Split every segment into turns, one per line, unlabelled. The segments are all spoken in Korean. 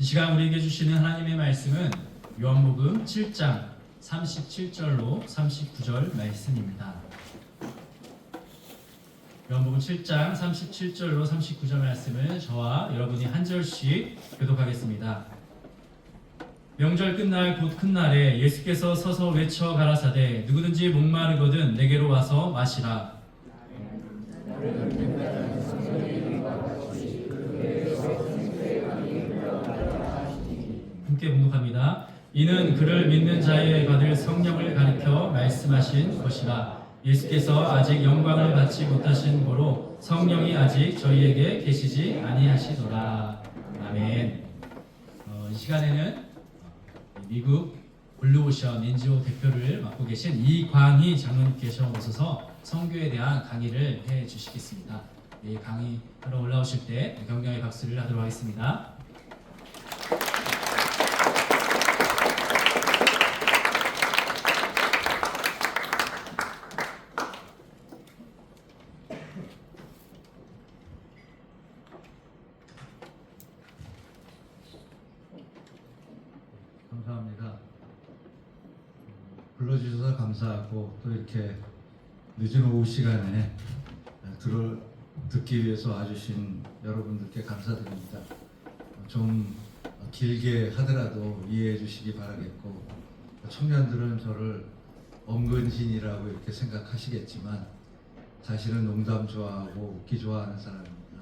이 시간 우리에게 주시는 하나님의 말씀은 요한복음 7장 37절로 39절 말씀입니다. 요한복음 7장 37절로 39절 말씀을 저와 여러분이 한 절씩 교독하겠습니다. 명절 끝날 곧 큰 날에 예수께서 서서 외쳐 가라사대 누구든지 목마르거든 내게로 와서 마시라. 함께 봉독합니다. 이는 그를 믿는 자에 받을 성령을 가리켜 말씀하신 것이라. 예수께서 아직 영광을 받지 못하신 고로 성령이 아직 저희에게 계시지 아니하시더라. 아멘. 이 시간에는 미국 블루오션 NGO 대표를 맡고 계신 이광희 장로님께서 오셔서 선교에 대한 강의를 해 주시겠습니다. 이 강의하러 올라오실 때 격려의 박수를 하도록 하겠습니다.
감사합니다. 불러주셔서 감사하고 또 이렇게 늦은 오후 시간에 듣기 위해서 와주신 여러분들께 감사드립니다. 좀 길게 하더라도 이해해 주시기 바라겠고, 청년들은 저를 엄근신이라고 이렇게 생각하시겠지만 사실은 농담 좋아하고 웃기 좋아하는 사람입니다.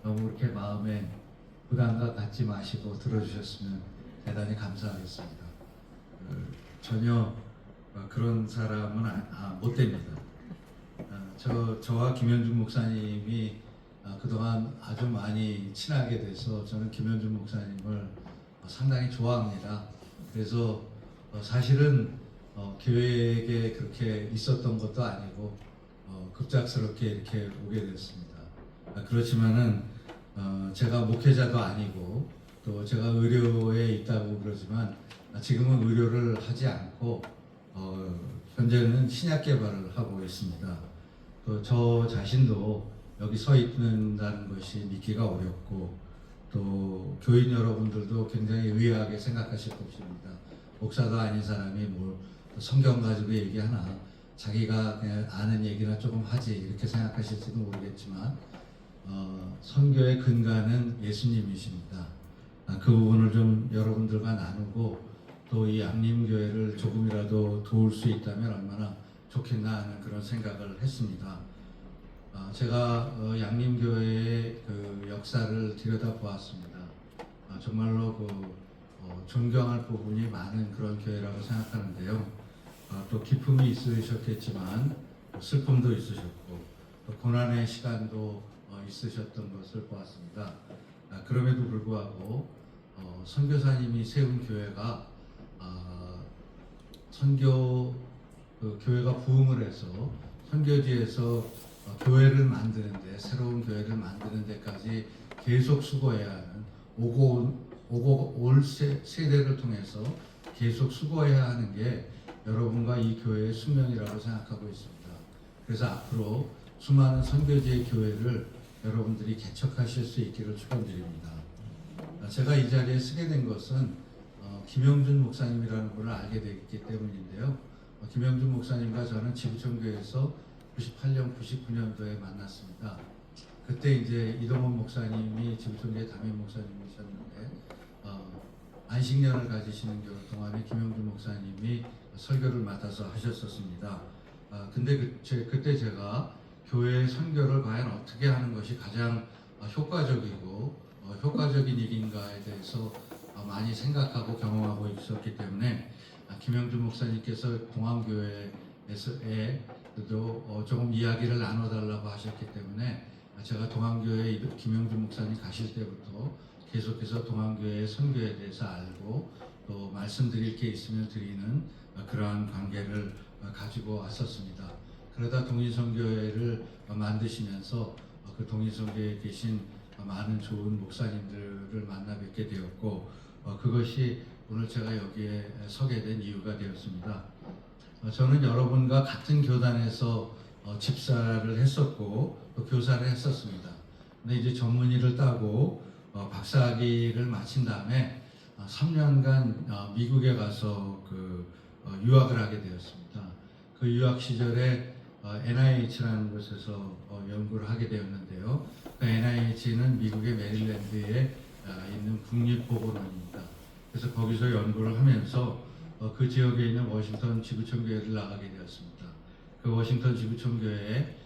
너무 그렇게 마음에 부담감 갖지 마시고 들어주셨으면 대단히 감사하겠습니다. 전혀 그런 사람은 못 됩니다. 저와 김현준 목사님이 그동안 아주 많이 친하게 돼서 저는 김현준 목사님을 상당히 좋아합니다. 그래서 사실은 계획에 그렇게 있었던 것도 아니고 급작스럽게 이렇게 오게 됐습니다. 그렇지만은 제가 목회자도 아니고 또 제가 의료에 있다고 그러지만 지금은 의료를 하지 않고 현재는 신약 개발을 하고 있습니다. 또 저 자신도 여기 서 있는다는 것이 믿기가 어렵고 또 교인 여러분들도 굉장히 의아하게 생각하실 것입니다. 목사도 아닌 사람이 뭘 성경 가지고 얘기하나 자기가 그냥 아는 얘기나 조금 하지 이렇게 생각하실지도 모르겠지만 선교의 근간은 예수님이십니다. 그 부분을 좀 여러분들과 나누고 또 이 양림교회를 조금이라도 도울 수 있다면 얼마나 좋겠나 하는 그런 생각을 했습니다. 제가 양림교회의 그 역사를 들여다보았습니다. 정말로 존경할 부분이 많은 그런 교회라고 생각하는데요. 또 기쁨이 있으셨겠지만 슬픔도 있으셨고 또 고난의 시간도 있으셨던 것을 보았습니다. 그럼에도 불구하고 선교사님이 세운 교회가 교회가 부흥을 해서 선교지에서 교회를 만드는데 새로운 교회를 만드는 데까지 계속 수고해야 하는 오고 올 세대를 통해서 계속 수고해야 하는 게 여러분과 이 교회의 숙명이라고 생각하고 있습니다. 그래서 앞으로 수많은 선교지의 교회를 여러분들이 개척하실 수 있기를 축원드립니다. 제가 이 자리에 쓰게 된 것은 김영준 목사님이라는 분을 알게 됐기 때문인데요. 김영준 목사님과 저는 지구촌교회에서 98년, 99년도에 만났습니다. 그때 이제 이동원 목사님이 지구촌교회 담임 목사님이셨는데 안식년을 가지시는 동안에 김영준 목사님이 설교를 맡아서 하셨었습니다. 근데 그때 제가 교회의 선교를 과연 어떻게 하는 것이 가장 효과적이고 효과적인 일인가에 대해서 많이 생각하고 경험하고 있었기 때문에 김영준 목사님께서 동암교회에서도 조금 이야기를 나눠달라고 하셨기 때문에 제가 동암교회 김영준 목사님 가실 때부터 계속해서 동암교회의 선교에 대해서 알고 또 말씀드릴 게 있으면 드리는 그러한 관계를 가지고 왔었습니다. 그러다 동인선교회를 만드시면서 그 동인선교회에 계신 많은 좋은 목사님들을 만나 뵙게 되었고 그것이 오늘 제가 여기에 서게 된 이유가 되었습니다. 저는 여러분과 같은 교단에서 집사를 했었고 또 교사를 했었습니다. 근데 이제 전문의를 따고 박사학위를 마친 다음에 3년간 미국에 가서 유학을 하게 되었습니다. 그 유학 시절에 NIH라는 곳에서 연구를 하게 되었는데요. 그 NIH는 미국의 메릴랜드에 있는 국립보건원입니다. 그래서 거기서 연구를 하면서 그 지역에 있는 워싱턴 지구촌교회를 나가게 되었습니다. 그 워싱턴 지구촌교회에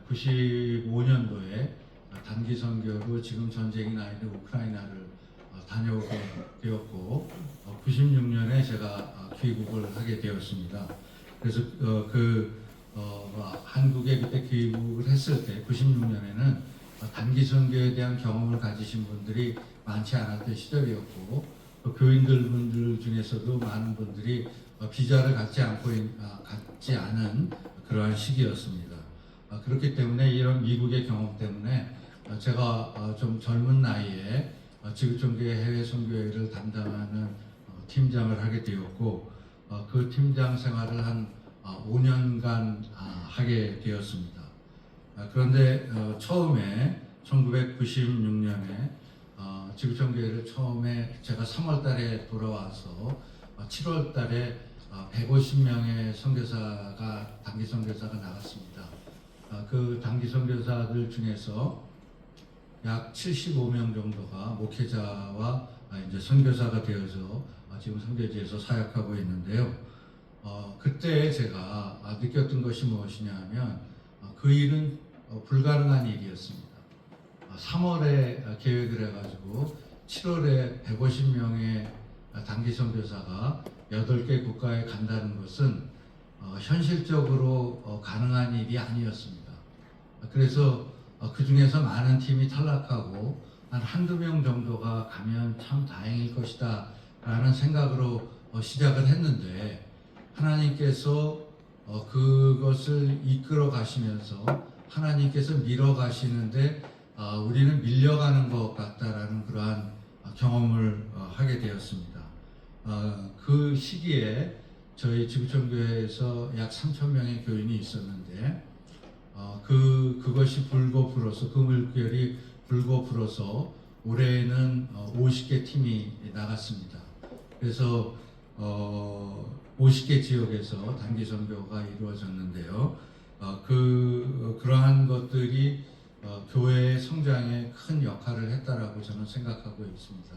95년도에 단기 선교로 지금 전쟁이 나 있는 우크라이나를 다녀오게 되었고 96년에 제가 귀국을 하게 되었습니다. 그래서 한국에 그때 귀국을 했을 때 96년에는 단기 선교에 대한 경험을 가지신 분들이 많지 않았던 시절이었고 교인들 중에서도 많은 분들이 비자를 갖지 않은 그러한 시기였습니다. 그렇기 때문에 이런 미국의 경험 때문에 제가 좀 젊은 나이에 지구촌교회 해외 선교회를 담당하는 팀장을 하게 되었고 그 팀장 생활을 한 5년간 하게 되었습니다. 그런데 처음에 1996년에 지구촌교회를 처음에 제가 3월 달에 돌아와서 7월 달에 150명의 선교사가 단기 선교사가 나갔습니다. 그 단기 선교사들 중에서 약 75명 정도가 목회자와 이제 선교사가 되어서 지금 선교지에서 사역하고 있는데요. 그때 제가 느꼈던 것이 무엇이냐면 그 일은 불가능한 일이었습니다. 3월에 계획을 해가지고 7월에 150명의 단기 선교사가 8개 국가에 간다는 것은 현실적으로 가능한 일이 아니었습니다. 그래서 그 중에서 많은 팀이 탈락하고 한 한두 명 정도가 가면 참 다행일 것이다 라는 생각으로 시작을 했는데 하나님께서 그것을 이끌어 가시면서 하나님께서 밀어 가시는데 우리는 밀려가는 것 같다라는 그러한 경험을 하게 되었습니다. 그 시기에 저희 지구촌교회에서 약 3,000명의 교인이 있었는데 그것이 불고 불어서 그 물결이 불고 불어서 올해는 50개 팀이 나갔습니다. 그래서 50개 지역에서 단기 선교가 이루어졌는데요. 그러한 것들이 교회의 성장에 큰 역할을 했다라고 저는 생각하고 있습니다.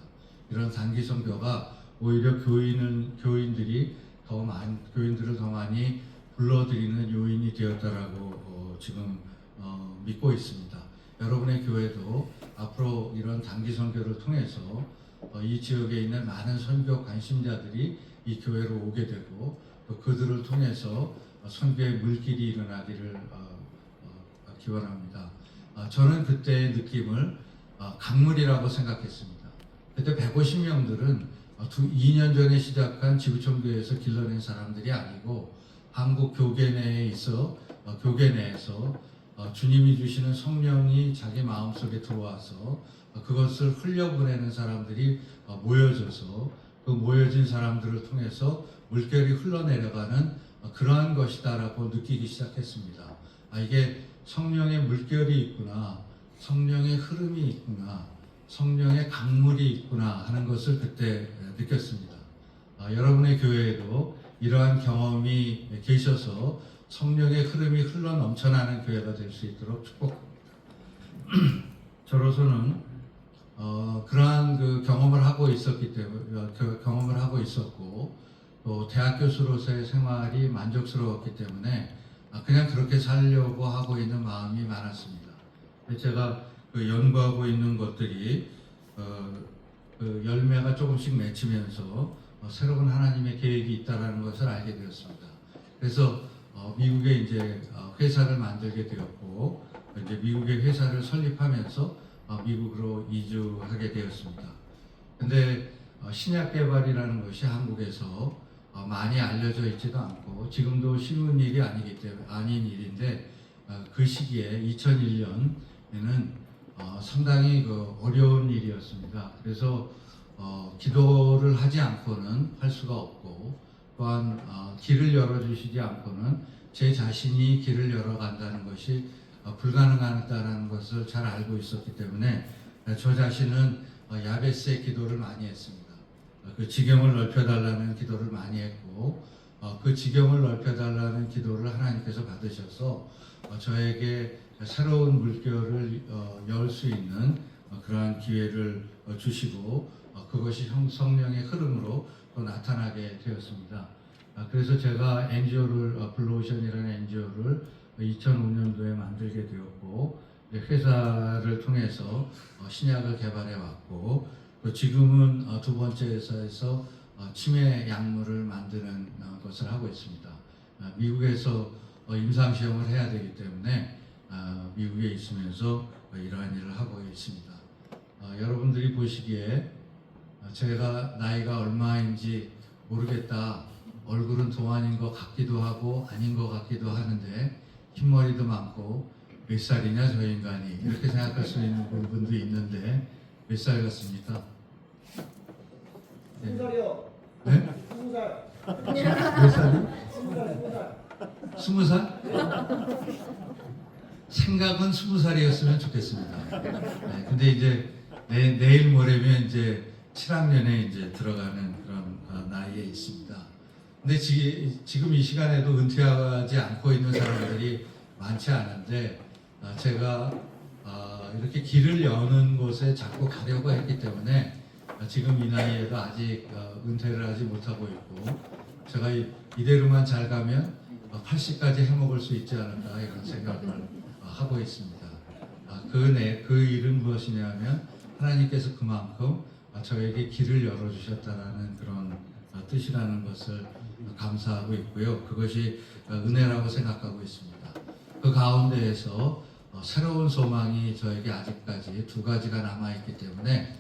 이런 단기 선교가 오히려 교인들을 더 많이 불러들이는 요인이 되었다라고 지금 믿고 있습니다. 여러분의 교회도 앞으로 이런 단기 선교를 통해서 이 지역에 있는 많은 선교 관심자들이 이 교회로 오게 되고 또 그들을 통해서 선교의 물길이 일어나기를 기원합니다. 저는 그때의 느낌을 강물이라고 생각했습니다. 그때 150명들은 2년 전에 시작한 지구촌교회에서 길러낸 사람들이 아니고 한국 교계 내에 있어 교계 내에서 주님이 주시는 성령이 자기 마음속에 들어와서 그것을 흘려보내는 사람들이 모여져서 그 모여진 사람들을 통해서 물결이 흘러내려가는 그러한 것이다라고 느끼기 시작했습니다. 이게 성령의 물결이 있구나, 성령의 흐름이 있구나, 성령의 강물이 있구나 하는 것을 그때 느꼈습니다. 여러분의 교회에도 이러한 경험이 계셔서 성령의 흐름이 흘러 넘쳐나는 교회가 될 수 있도록 축복합니다. 저로서는 그러한 그 경험을 하고 있었기 때문에 경험을 하고 있었고 또 대학 교수로서의 생활이 만족스러웠기 때문에 그냥 그렇게 살려고 하고 있는 마음이 많았습니다. 제가 연구하고 있는 것들이 그 열매가 조금씩 맺히면서 새로운 하나님의 계획이 있다라는 것을 알게 되었습니다. 그래서 미국에 이제 회사를 만들게 되었고 이제 미국의 회사를 설립하면서 미국으로 이주하게 되었습니다. 근데 신약 개발이라는 것이 한국에서 많이 알려져 있지도 않고 지금도 쉬운 일이 아닌 일인데 그 시기에 2001년에는 상당히 어려운 일이었습니다. 그래서 기도를 하지 않고는 할 수가 없고 또한 길을 열어주시지 않고는 제 자신이 길을 열어간다는 것이 불가능하다는 것을 잘 알고 있었기 때문에 저 자신은 야베스의 기도를 많이 했습니다. 그 지경을 넓혀달라는 기도를 많이 했고 그 지경을 넓혀달라는 기도를 하나님께서 받으셔서 저에게 새로운 물결을 열 수 있는 그러한 기회를 주시고 그것이 성령의 흐름으로 또 나타나게 되었습니다. 그래서 제가 NGO를 블루오션이라는 NGO를 2005년도에 만들게 되었고 회사를 통해서 신약을 개발해 왔고 또 지금은 두 번째 회사에서 치매 약물을 만드는 것을 하고 있습니다. 미국에서 임상시험을 해야 되기 때문에 미국에 있으면서 이러한 일을 하고 있습니다. 여러분들이 보시기에 제가 나이가 얼마인지 모르겠다. 얼굴은 동안인 것 같기도 하고 아닌 것 같기도 하는데 흰머리도 많고 몇 살이냐 저 인간이 이렇게 생각할 수 있는 분도 있는데 몇 살 같습니까?
20살이요.
네?
20살.
몇 살이요?
20살.
20살? 생각은 20살이었으면 좋겠습니다. 네, 근데 이제 내일 모레면 이제 7학년에 이제 들어가는 그런 나이에 있습니다. 근데 지금 이 시간에도 은퇴하지 않고 있는 사람들이 많지 않은데 제가 이렇게 길을 여는 곳에 자꾸 가려고 했기 때문에 지금 이 나이에도 아직 은퇴를 하지 못하고 있고 제가 이대로만 잘 가면 80까지 해먹을 수 있지 않을까 이런 생각을 하고 있습니다. 그 일은 무엇이냐면 하나님께서 그만큼 저에게 길을 열어주셨다라는 그런 뜻이라는 것을 감사하고 있고요. 그것이 은혜라고 생각하고 있습니다. 그 가운데에서 새로운 소망이 저에게 아직까지 두 가지가 남아있기 때문에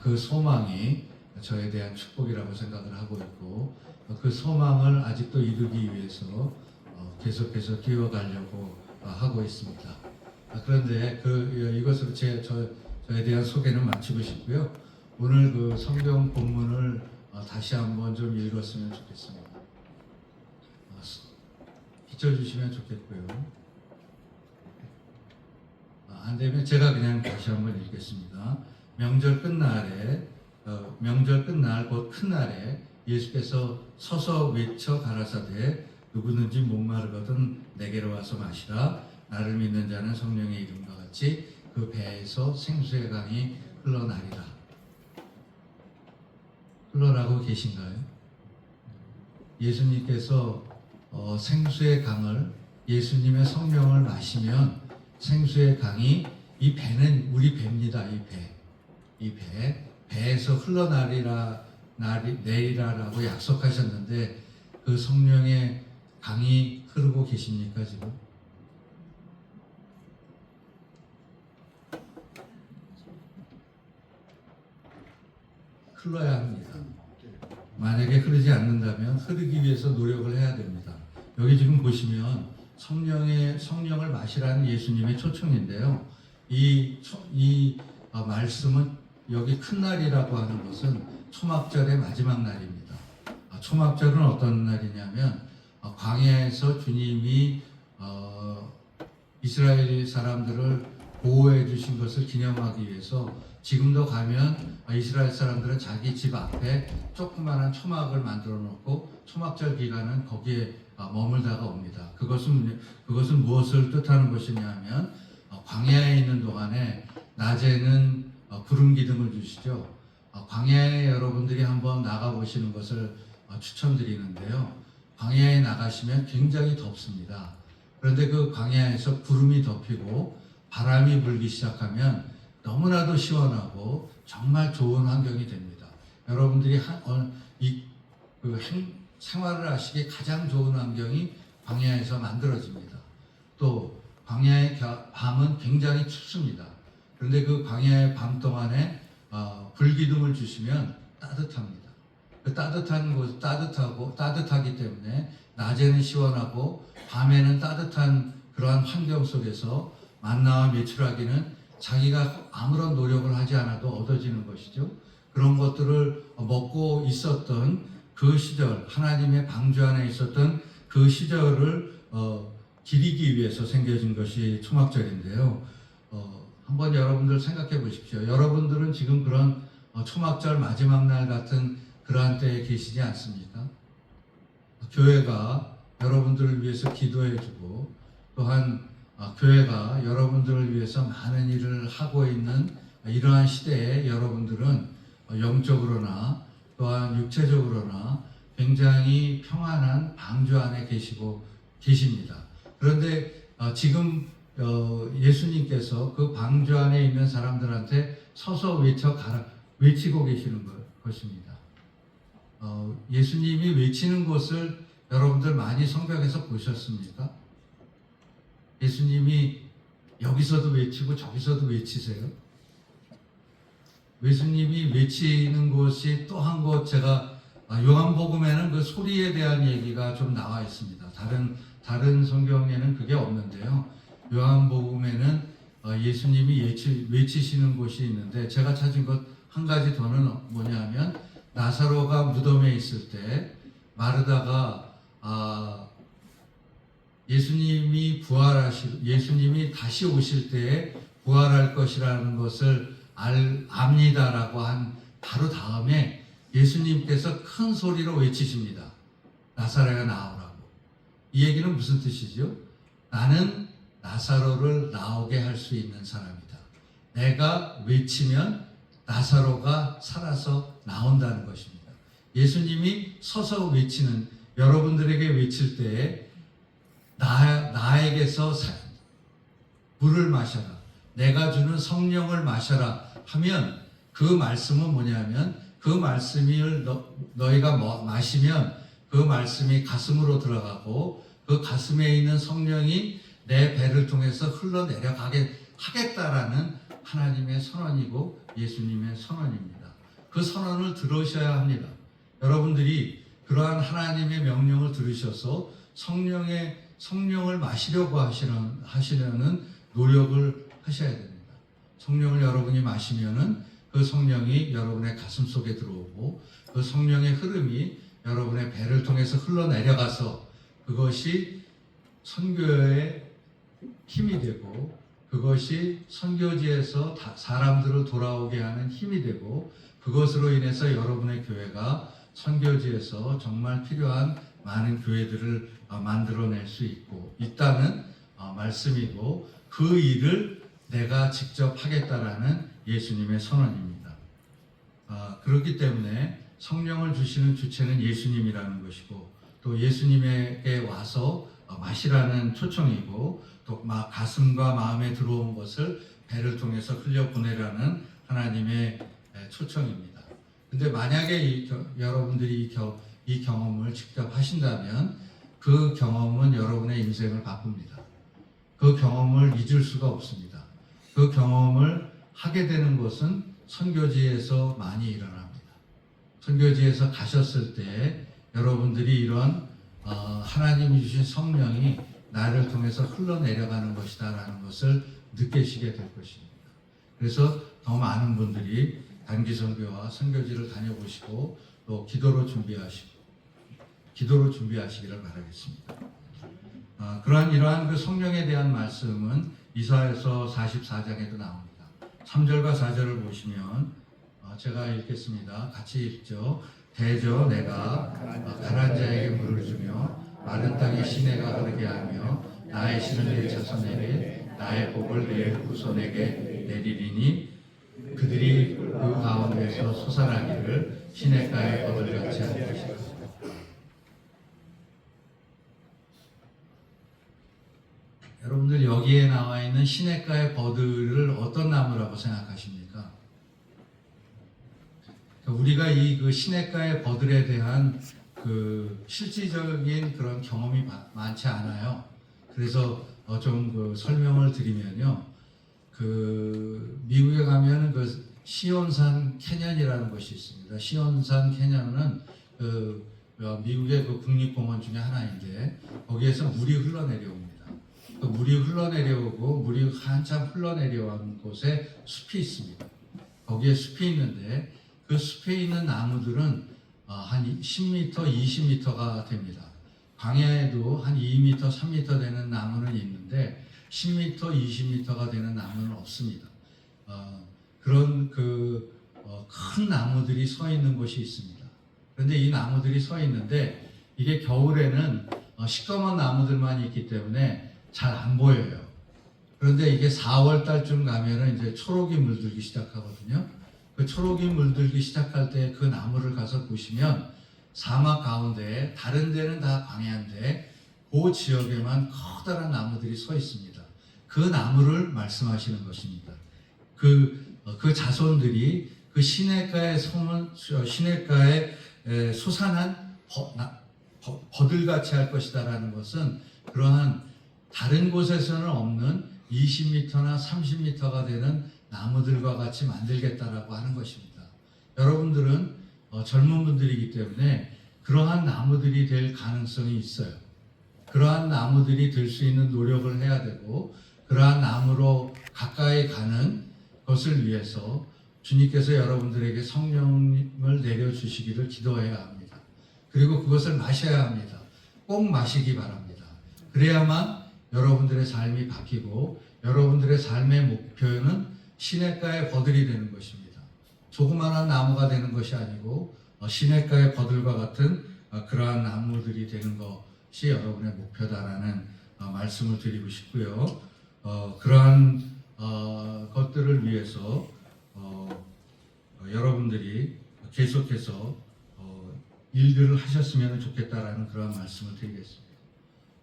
그 소망이 저에 대한 축복이라고 생각을 하고 있고 그 소망을 아직도 이루기 위해서 계속해서 뛰어가려고 하고 있습니다. 그런데 이것으로 저에 대한 소개는 마치고 싶고요. 오늘 그 성경 본문을 다시 한번 좀 읽었으면 좋겠습니다. 비춰주시면 좋겠고요. 안 되면 제가 그냥 다시 한번 읽겠습니다. 명절 끝날 곧 큰 날에 예수께서 서서 외쳐 가라사대 누구든지 목마르거든 내게로 와서 마시라. 나를 믿는 자는 성령의 이름과 같이 그 배에서 생수의 강이 흘러나리라. 흘러나고 계신가요? 예수님께서 생수의 강을 예수님의 성령을 마시면 생수의 강이 이 배는 우리 배입니다. 이 배에서 내리라라고 약속하셨는데 그 성령의 강이 흐르고 계십니까 지금? 흘러야 합니다. 만약에 흐르지 않는다면 흐르기 위해서 노력을 해야 됩니다. 여기 지금 보시면 성령을 마시라는 예수님의 초청인데요. 이 말씀은 여기 큰 날이라고 하는 것은 초막절의 마지막 날입니다. 초막절은 어떤 날이냐면 광야에서 주님이 이스라엘 사람들을 보호해 주신 것을 기념하기 위해서 지금도 가면 이스라엘 사람들은 자기 집 앞에 조그마한 초막을 만들어 놓고 초막절 기간은 거기에 머물다가 옵니다. 그것은 무엇을 뜻하는 것이냐면 광야에 있는 동안에 낮에는 구름 기둥을 주시죠. 광야에 여러분들이 한번 나가 보시는 것을 추천드리는데요. 광야에 나가시면 굉장히 덥습니다. 그런데 그 광야에서 구름이 덮이고 바람이 불기 시작하면 너무나도 시원하고 정말 좋은 환경이 됩니다. 여러분들이 생활을 하시기에 가장 좋은 환경이 광야에서 만들어집니다. 또 광야의 밤은 굉장히 춥습니다. 그런데 그 광야의 밤 동안에 불기둥을 주시면 따뜻합니다. 그 따뜻한 곳 따뜻하기 때문에 낮에는 시원하고 밤에는 따뜻한 그러한 환경 속에서 만나와 메추라기는 자기가 아무런 노력을 하지 않아도 얻어지는 것이죠. 그런 것들을 먹고 있었던 그 시절, 하나님의 방주 안에 있었던 그 시절을 기리기 위해서 생겨진 것이 초막절인데요. 한번 여러분들 생각해 보십시오. 여러분들은 지금 그런 초막절 마지막 날 같은 그러한 때에 계시지 않습니까? 교회가 여러분들을 위해서 기도해주고 또한 교회가 여러분들을 위해서 많은 일을 하고 있는 이러한 시대에 여러분들은 영적으로나 또한 육체적으로나 굉장히 평안한 방주 안에 계십니다. 그런데 지금 예수님께서 그 방주 안에 있는 사람들한테 서서 외치고 계시는 것입니다. 예수님이 외치는 것을 여러분들 많이 성경에서 보셨습니까? 예수님이 여기서도 외치고 저기서도 외치세요. 예수님이 외치는 것이 또 한 것 제가 요한복음에는 그 소리에 대한 얘기가 좀 나와 있습니다. 다른 성경에는 그게 없는데요. 요한복음에는 예수님이 외치시는 곳이 있는데 제가 찾은 것 한 가지 더는 뭐냐면 나사로가 무덤에 있을 때 마르다가 예수님이 다시 오실 때에 부활할 것이라는 것을 압니다라고 한 바로 다음에 예수님께서 큰 소리로 외치십니다. 나사로가 나오라고. 이 얘기는 무슨 뜻이죠? 나는 나사로를 나오게 할 수 있는 사람이다. 내가 외치면 나사로가 살아서 나온다는 것입니다. 예수님이 서서 외치는, 여러분들에게 외칠 때에 나에게서 물을 마셔라, 내가 주는 성령을 마셔라 하면 그 말씀은 뭐냐면 그 말씀을 너희가 마시면 그 말씀이 가슴으로 들어가고 그 가슴에 있는 성령이 내 배를 통해서 흘러내려가게 하겠다라는 하나님의 선언이고 예수님의 선언입니다. 그 선언을 들으셔야 합니다. 여러분들이 그러한 하나님의 명령을 들으셔서 성령을 마시려고 하시려는 노력을 하셔야 됩니다. 성령을 여러분이 마시면은 그 성령이 여러분의 가슴 속에 들어오고 그 성령의 흐름이 여러분의 배를 통해서 흘러내려가서 그것이 선교의 힘이 되고 그것이 선교지에서 사람들을 돌아오게 하는 힘이 되고 그것으로 인해서 여러분의 교회가 선교지에서 정말 필요한 많은 교회들을 만들어낼 수 있다는 말씀이고 그 일을 내가 직접 하겠다라는 예수님의 선언입니다. 그렇기 때문에 성령을 주시는 주체는 예수님이라는 것이고 또 예수님에게 와서 마시라는 초청이고 또 가슴과 마음에 들어온 것을 배를 통해서 흘려보내라는 하나님의 초청입니다. 근데 만약에 여러분들이 이 경험을 직접 하신다면 그 경험은 여러분의 인생을 바꿉니다. 그 경험을 잊을 수가 없습니다. 그 경험을 하게 되는 것은 선교지에서 많이 일어납니다. 선교지에서 가셨을 때 여러분들이 이런 하나님이 주신 성령이 나를 통해서 흘러내려가는 것이다 라는 것을 느끼시게 될 것입니다. 그래서 더 많은 분들이 단기 선교와 선교지를 다녀보시고 또 기도로 준비하시기를 바라겠습니다. 이러한 그 성령에 대한 말씀은 이사야서 44장에도 나옵니다. 3절과 4절을 보시면 제가 읽겠습니다. 같이 읽죠. 대저 내가 가난 자에게 물을 주며 마른 땅에 시내가 흐르게 하며 나의 신을 내쳐서 내게 나의 복을 내 후손에게 내리리니 그들이 그 가운데서 솟아나기를 시냇가의 버들같이 할 것이다. 여러분들 여기에 나와 있는 시냇가의 버들을 어떤 나무라고 생각하십니까? 우리가 그 시냇가의 버들에 대한 그 실질적인 그런 경험이 많지 않아요. 그래서 좀 설명을 드리면요. 미국에 가면 그 시온산 캐년이라는 것이 있습니다. 시온산 캐년은 미국의 그 국립공원 중에 하나인데 거기에서 물이 흘러내려옵니다. 그 물이 흘러내려오고 물이 한참 흘러내려온 곳에 숲이 있습니다. 거기에 숲이 있는데 그 숲에 있는 나무들은 한 10m, 20m가 됩니다. 광야에도 한 2m, 3m 되는 나무는 있는데 10m, 20m가 되는 나무는 없습니다. 그런 큰 나무들이 서 있는 곳이 있습니다. 그런데 이 나무들이 서 있는데 이게 겨울에는 시꺼먼 나무들만 있기 때문에 잘 안 보여요. 그런데 이게 4월 달쯤 가면은 이제 초록이 물들기 시작하거든요. 그 초록이 물들기 시작할 때 그 나무를 가서 보시면 사막 가운데 다른 데는 다 광야인데 그 지역에만 커다란 나무들이 서 있습니다. 그 나무를 말씀하시는 것입니다. 그 자손들이 그 시냇가에 솟아난 버들같이 할 것이다라는 것은 그러한 다른 곳에서는 없는 20m나 30m가 되는 나무들과 같이 만들겠다라고 하는 것입니다. 여러분들은 젊은 분들이기 때문에 그러한 나무들이 될 가능성이 있어요. 그러한 나무들이 될 수 있는 노력을 해야 되고 그러한 나무로 가까이 가는 것을 위해서 주님께서 여러분들에게 성령을 내려주시기를 기도해야 합니다. 그리고 그것을 마셔야 합니다. 꼭 마시기 바랍니다. 그래야만 여러분들의 삶이 바뀌고 여러분들의 삶의 목표는 시냇가의 버들이 되는 것입니다. 조그마한 나무가 되는 것이 아니고 시냇가의 버들과 같은 그러한 나무들이 되는 것이 여러분의 목표다라는 말씀을 드리고 싶고요. 그러한 것들을 위해서 여러분들이 계속해서 일들을 하셨으면 좋겠다라는 그런 말씀을 드리겠습니다.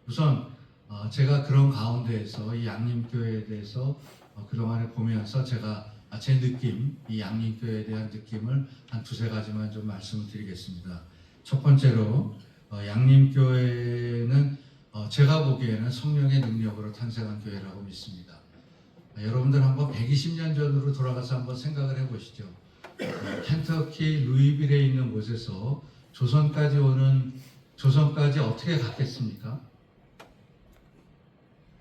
우선 제가 그런 가운데에서 이 양림교회에 대해서 그동안에 보면서 제가 제 느낌, 이 양림교회에 대한 느낌을 한 두세 가지만 좀 말씀을 드리겠습니다. 첫 번째로 양림교회는 제가 보기에는 성령의 능력으로 탄생한 교회라고 믿습니다. 여러분들 한번 120년 전으로 돌아가서 한번 생각을 해보시죠. 켄터키 루이빌에 있는 곳에서 조선까지 어떻게 갔겠습니까?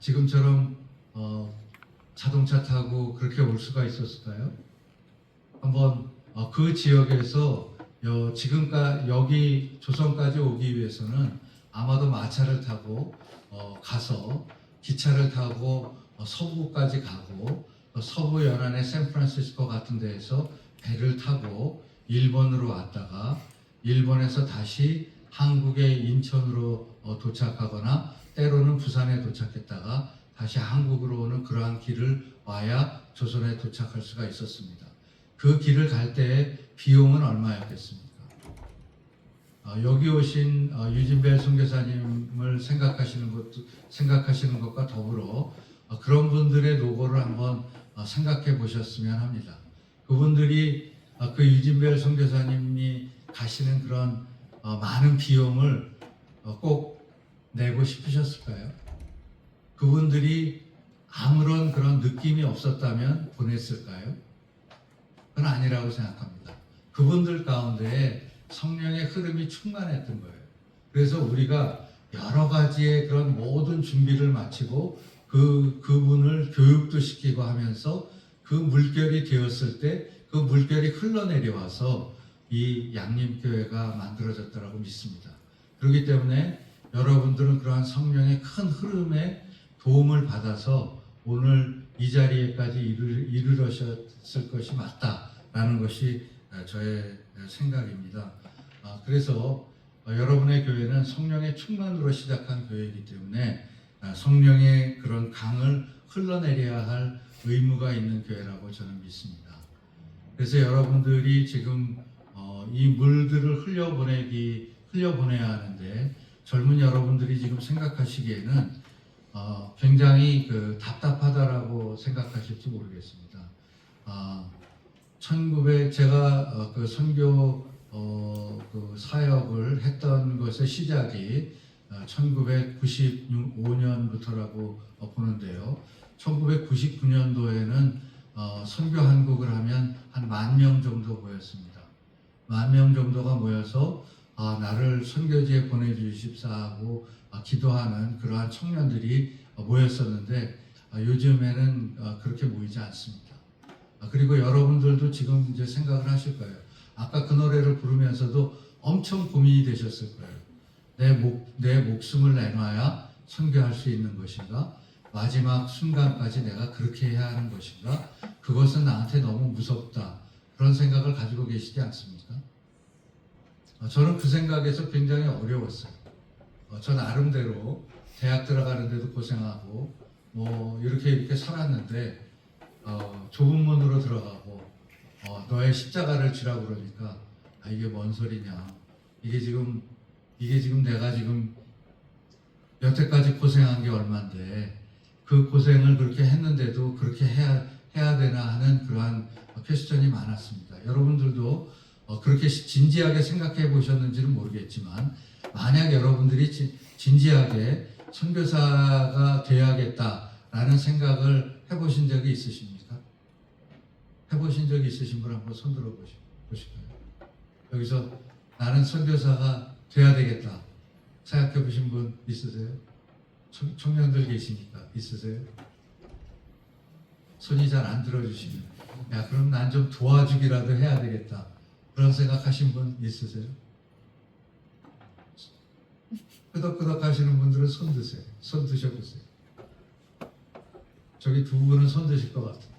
지금처럼 자동차 타고 그렇게 올 수가 있었을까요? 한번 그 지역에서 여기 조선까지 오기 위해서는 아마도 마차를 타고 가서 기차를 타고 서부까지 가고 서부 연안의 샌프란시스코 같은 데에서 배를 타고 일본으로 왔다가 일본에서 다시 한국의 인천으로 도착하거나 때로는 부산에 도착했다가 다시 한국으로 오는 그러한 길을 와야 조선에 도착할 수가 있었습니다. 그 길을 갈 때의 비용은 얼마였겠습니까? 여기 오신 유진벨 선교사님을 생각하시는 것과 더불어 그런 분들의 노고를 한번 생각해 보셨으면 합니다. 그분들이 그 유진벨 선교사님이 가시는 그런 많은 비용을 꼭 내고 싶으셨을까요? 그분들이 아무런 그런 느낌이 없었다면 보냈을까요? 그건 아니라고 생각합니다. 그분들 가운데 성령의 흐름이 충만했던 거예요. 그래서 우리가 여러 가지의 그런 모든 준비를 마치고 그분을 교육도 시키고 하면서 그 물결이 되었을 때 그 물결이 흘러내려와서 이 양림교회가 만들어졌다고 믿습니다. 그렇기 때문에 여러분들은 그러한 성령의 큰 흐름에 도움을 받아서 오늘 이 자리에까지 이르러셨을 것이 맞다라는 것이 저의 생각입니다. 그래서 여러분의 교회는 성령의 충만으로 시작한 교회이기 때문에 성령의 그런 강을 흘러내려야 할 의무가 있는 교회라고 저는 믿습니다. 그래서 여러분들이 지금 이 물들을 흘려보내야 하는데 젊은 여러분들이 지금 생각하시기에는 굉장히 답답하다라고 생각하실지 모르겠습니다. 제가 그 선교 사역을 했던 것의 시작이 1995년부터라고 보는데요. 1999년도에는 선교 한국을 하면 한 10,000명 정도 모였습니다. 10,000명 정도가 모여서 나를 선교지에 보내주십사 하고 기도하는 그러한 청년들이 모였었는데 요즘에는 그렇게 모이지 않습니다. 그리고 여러분들도 지금 이제 생각을 하실 거예요. 아까 그 노래를 부르면서도 엄청 고민이 되셨을 거예요. 내 목숨을 내놔야 선교할 수 있는 것인가? 마지막 순간까지 내가 그렇게 해야 하는 것인가? 그것은 나한테 너무 무섭다. 그런 생각을 가지고 계시지 않습니까? 저는 그 생각에서 굉장히 어려웠어요. 저 나름대로 대학 들어가는데도 고생하고 뭐 이렇게 살았는데 좁은 문으로 들어가고 너의 십자가를 지라고 그러니까 이게 뭔 소리냐? 이게 지금 내가 지금 여태까지 고생한 게 얼만데 그 고생을 그렇게 했는데도 그렇게 해야 되나 하는 그러한 퀘스천이 많았습니다. 여러분들도 그렇게 진지하게 생각해 보셨는지는 모르겠지만 만약 여러분들이 진지하게 선교사가 되어야겠다라는 생각을 해보신 적이 있으십니까? 해보신 적이 있으신 분 한번 손 들어 보실까요? 여기서 나는 선교사가 돼야 되겠다 생각해 보신 분 있으세요? 청년들 계시니까 있으세요? 손이 잘 안 들어주시면 야 그럼 난 좀 도와주기라도 해야 되겠다 그런 생각하신 분 있으세요? 끄덕끄덕 하시는 분들은 손 드세요. 손 드셔보세요. 저기 두 분은 손 드실 것 같아요.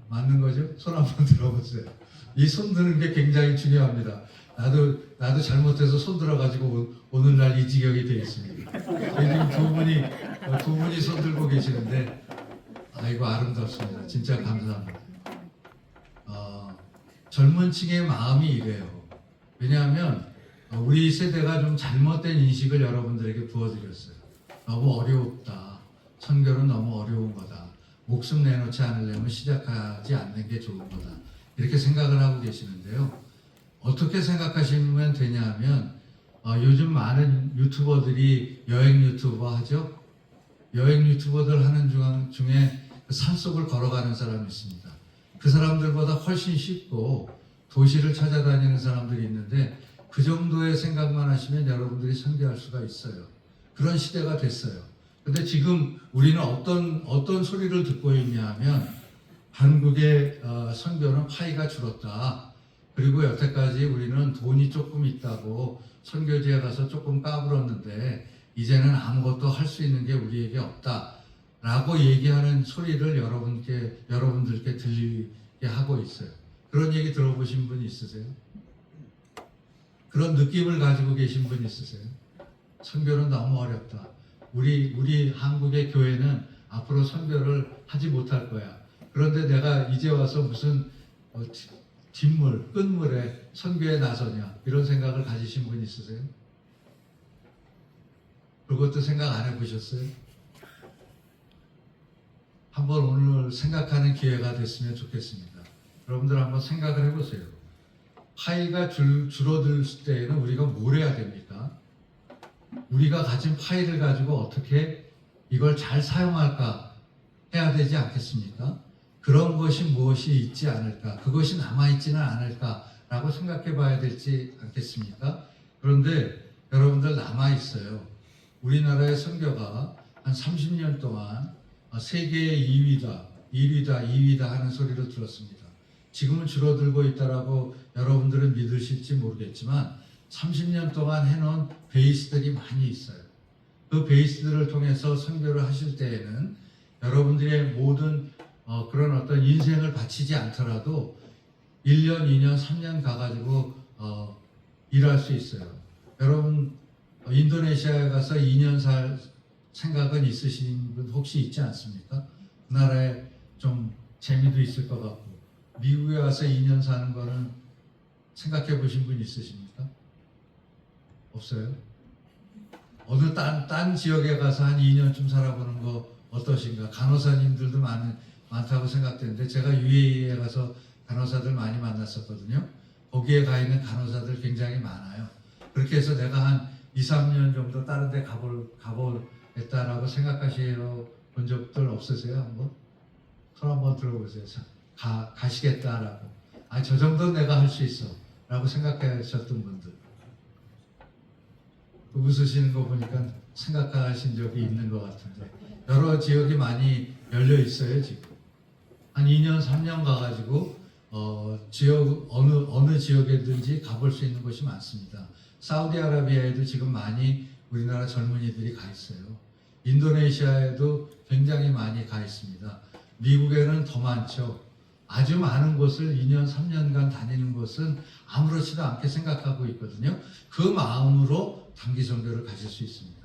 맞는 거죠? 손 한번 들어보세요. 이 손 드는 게 굉장히 중요합니다. 나도 잘못해서 손 들어가지고 오늘날 이 지경이 되어 있습니다. 지금 두 분이 손 들고 계시는데 아이고 아름답습니다. 진짜 감사합니다. 젊은 층의 마음이 이래요. 왜냐하면 우리 세대가 좀 잘못된 인식을 여러분들에게 부어드렸어요. 너무 어렵다. 선교는 너무 어려운 거다. 목숨 내놓지 않으려면 시작하지 않는 게 좋은 거다. 이렇게 생각을 하고 계시는데요. 어떻게 생각하시면 되냐 하면 요즘 많은 유튜버들이 여행 유튜버 하죠. 여행 유튜버들 하는 중에 산속을 걸어가는 사람이 있습니다. 그 사람들보다 훨씬 쉽고 도시를 찾아다니는 사람들이 있는데 그 정도의 생각만 하시면 여러분들이 선교할 수가 있어요. 그런 시대가 됐어요. 근데 지금 우리는 어떤 소리를 듣고 있냐 하면 한국의 선교는 파이가 줄었다. 그리고 여태까지 우리는 돈이 조금 있다고 선교지에 가서 조금 까불었는데 이제는 아무것도 할 수 있는 게 우리에게 없다. 라고 얘기하는 소리를 여러분들께 들리게 하고 있어요. 그런 얘기 들어보신 분 있으세요? 그런 느낌을 가지고 계신 분 있으세요? 선교는 너무 어렵다. 우리 한국의 교회는 앞으로 선교를 하지 못할 거야. 그런데 내가 이제 와서 무슨 끝물에 선교에 나서냐 이런 생각을 가지신 분 있으세요? 그것도 생각 안 해보셨어요? 한번 오늘 생각하는 기회가 됐으면 좋겠습니다. 여러분들 한번 생각을 해보세요. 파이가 줄어들 때에는 우리가 뭘 해야 됩니까? 우리가 가진 파이를 가지고 어떻게 이걸 잘 사용할까 해야 되지 않겠습니까? 그런 것이 무엇이 있지 않을까? 그것이 남아있지는 않을까라고 생각해 봐야 되지 않겠습니까? 그런데 여러분들 남아있어요. 우리나라의 선교가 한 30년 동안 세계의 1위다 하는 소리를 들었습니다. 지금은 줄어들고 있다라고 여러분들은 믿으실지 모르겠지만 30년 동안 해놓은 베이스들이 많이 있어요. 그 베이스들을 통해서 선교를 하실 때에는 여러분들의 모든 그런 어떤 인생을 바치지 않더라도 1년, 2년, 3년 가가지고 일할 수 있어요. 여러분 인도네시아에 가서 2년 살 생각은 있으신 분 혹시 있지 않습니까? 그 나라에 좀 재미도 있을 것 같고 미국에 와서 2년 사는 거는 생각해 보신 분 있으십니까? 없어요? 어느 딴 지역에 가서 한 2년쯤 살아보는 거 어떠신가? 간호사님들도 많다고 생각되는데 제가 UAE에 가서 간호사들 많이 만났었거든요. 거기에 가 있는 간호사들 굉장히 많아요. 그렇게 해서 내가 한 2, 3년 정도 다른 데 가보겠다라고 생각하시러 본 적들 없으세요? 한번? 손 한번 들어보세요. 가시겠다라고. 저 정도는 내가 할 수 있어. 라고 생각하셨던 분들. 웃으시는 거 보니까 생각하신 적이 있는 것 같은데. 여러 지역이 많이 열려 있어요, 지금. 한 2년, 3년 가가지고, 어느 지역에든지 가볼 수 있는 곳이 많습니다. 사우디아라비아에도 지금 많이 우리나라 젊은이들이 가 있어요. 인도네시아에도 굉장히 많이 가 있습니다. 미국에는 더 많죠. 아주 많은 곳을 2년, 3년간 다니는 것은 아무렇지도 않게 생각하고 있거든요. 그 마음으로 단기 선교를 가질 수 있습니다.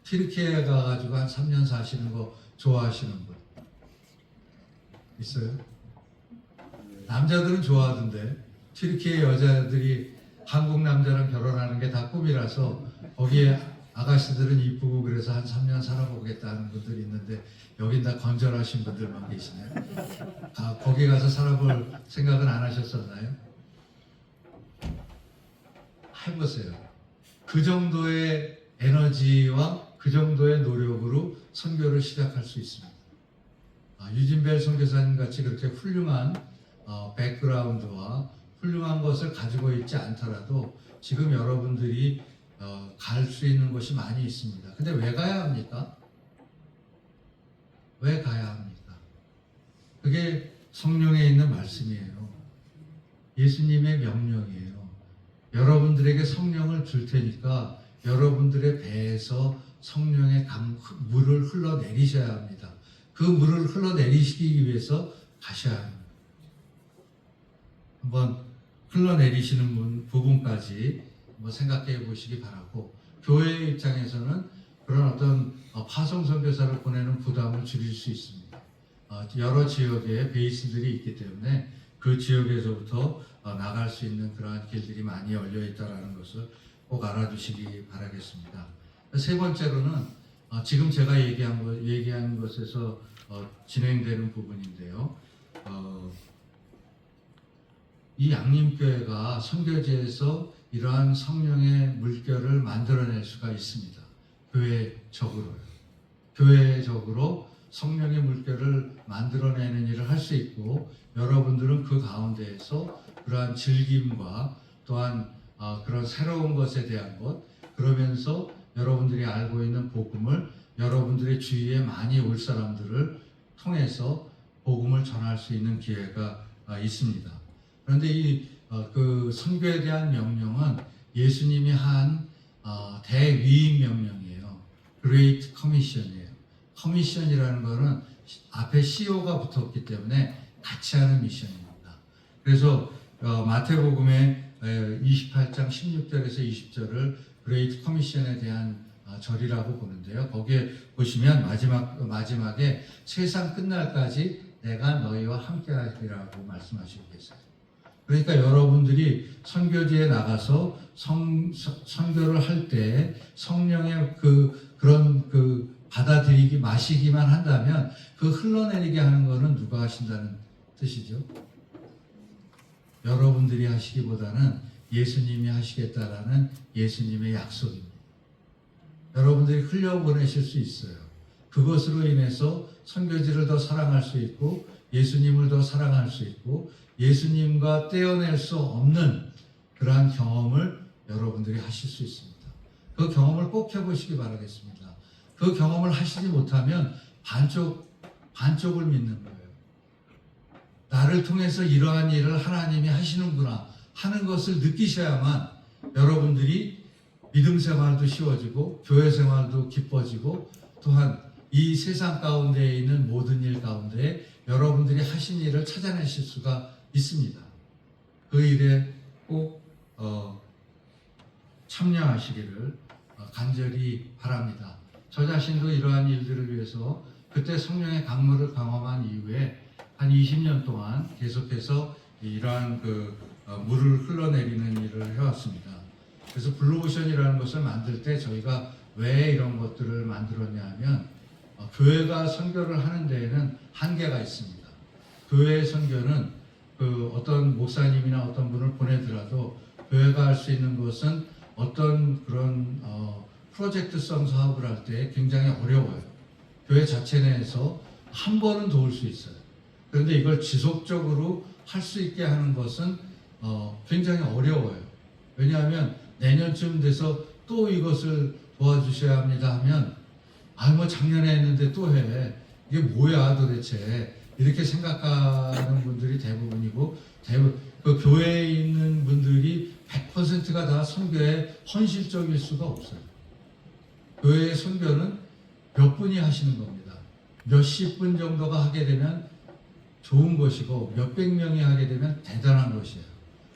튀르키예에 가가지고 한 3년 사시는 거 좋아하시는 분 있어요? 남자들은 좋아하던데 튀르키예 여자들이 한국 남자랑 결혼하는 게 다 꿈이라서 거기에 아가씨들은 이쁘고 그래서 한 3년 살아보겠다는 분들이 있는데 여긴 다 건전하신 분들만 계시네요. 거기 가서 살아볼 생각은 안 하셨었나요? 해보세요. 그 정도의 에너지와 그 정도의 노력으로 선교를 시작할 수 있습니다. 유진벨 선교사님 같이 그렇게 훌륭한 백그라운드와 훌륭한 것을 가지고 있지 않더라도 지금 여러분들이 갈 수 있는 곳이 많이 있습니다. 근데 왜 가야 합니까? 왜 가야 합니까? 그게 성령에 있는 말씀이에요. 예수님의 명령이에요. 여러분들에게 성령을 줄 테니까 여러분들의 배에서 성령의 물을 흘러내리셔야 합니다. 그 물을 흘러내리시기 위해서 가셔야 합니다. 한번 흘러내리시는 부분까지 한번 생각해 보시기 바라고, 교회 입장에서는 그런 어떤 파송 선교사를 보내는 부담을 줄일 수 있습니다. 여러 지역에 베이스들이 있기 때문에 그 지역에서부터 나갈 수 있는 그러한 길들이 많이 열려 있다는 것을 꼭 알아두시기 바라겠습니다. 세 번째로는 지금 제가 얘기한 것에서 진행되는 부분인데요. 이 양림교회가 선교지에서 이러한 성령의 물결을 만들어낼 수가 있습니다. 교회적으로요. 교회적으로 성령의 물결을 만들어내는 일을 할 수 있고, 여러분들은 그 가운데에서 그러한 즐김과 또한 그런 새로운 것에 대한 것, 그러면서 여러분들이 알고 있는 복음을 여러분들의 주위에 많이 올 사람들을 통해서 복음을 전할 수 있는 기회가 있습니다. 그런데 그 선교에 대한 명령은 예수님이 한 대위임 명령이에요. Great Commission이에요. 커미션이라는 것은 앞에 CO가 붙었기 때문에 같이 하는 미션입니다. 그래서 마태복음의 28장 16절에서 20절을 Great Commission에 대한 절이라고 보는데요. 거기에 보시면 마지막에 세상 끝날까지 내가 너희와 함께 하리라고 말씀하시고 계세요. 그러니까 여러분들이 선교지에 나가서 선교를 할 때 성령의 그런 받아들이기 마시기만 한다면 그 흘러내리게 하는 것은 누가 하신다는 뜻이죠? 여러분들이 하시기보다는 예수님이 하시겠다라는 예수님의 약속입니다. 여러분들이 흘려보내실 수 있어요. 그것으로 인해서 선교지를 더 사랑할 수 있고 예수님을 더 사랑할 수 있고 예수님과 떼어낼 수 없는 그러한 경험을 여러분들이 하실 수 있습니다. 그 경험을 꼭 해보시기 바라겠습니다. 그 경험을 하시지 못하면 반쪽을 믿는 거예요. 나를 통해서 이러한 일을 하나님이 하시는구나 하는 것을 느끼셔야만 여러분들이 믿음 생활도 쉬워지고 교회 생활도 기뻐지고 또한 이 세상 가운데에 있는 모든 일 가운데 여러분들이 하신 일을 찾아내실 수가 있습니다. 그 일에 꼭 참여하시기를 간절히 바랍니다. 저 자신도 이러한 일들을 위해서 그때 성령의 강물을 경험한 이후에 한 20년 동안 계속해서 이러한 물을 흘러내리는 일을 해왔습니다. 그래서 블루오션이라는 것을 만들 때 저희가 왜 이런 것들을 만들었냐 하면 교회가 선교를 하는 데에는 한계가 있습니다. 교회의 선교는 어떤 목사님이나 어떤 분을 보내더라도 교회가 할 수 있는 것은 어떤 그런 프로젝트성 사업을 할 때 굉장히 어려워요. 교회 자체 내에서 한 번은 도울 수 있어요. 그런데 이걸 지속적으로 할 수 있게 하는 것은 굉장히 어려워요. 왜냐하면 내년쯤 돼서 또 이것을 도와주셔야 합니다 하면 뭐 작년에 했는데 또 해. 이게 뭐야 도대체. 이렇게 생각하는 분들이 대부분이고 그 교회에 있는 분들이 100%가 다 선교에 헌실적일 수가 없어요. 교회의 선교는 몇 분이 하시는 겁니다. 몇십 분 정도가 하게 되면 좋은 것이고 몇백 명이 하게 되면 대단한 것이에요.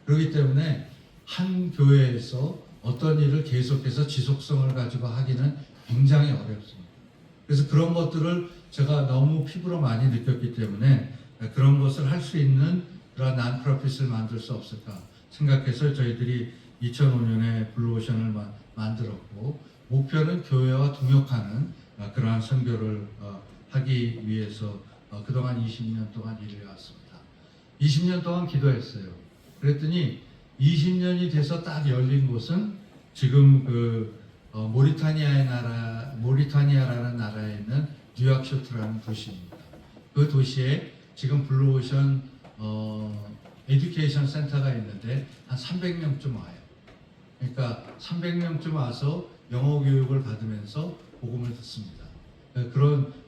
그렇기 때문에 한 교회에서 어떤 일을 계속해서 지속성을 가지고 하기는 굉장히 어렵습니다. 그래서 그런 것들을 제가 너무 피부로 많이 느꼈기 때문에 그런 것을 할 수 있는 그런 난프로핏을 만들 수 없을까 생각해서 저희들이 2005년에 블루오션을 만들었고, 목표는 교회와 동역하는 그러한 선교를 하기 위해서 그동안 20년 동안 일을 해왔습니다. 20년 동안 기도했어요. 그랬더니 20년이 돼서 딱 열린 곳은 지금 모리타니아라는 나라에 있는 뉴악쇼트라는 도시입니다. 그 도시에 지금 블루오션 에듀케이션 센터가 있는데 한 300명쯤 와요. 그러니까 300명쯤 와서 영어 교육을 받으면서 복음을 듣습니다.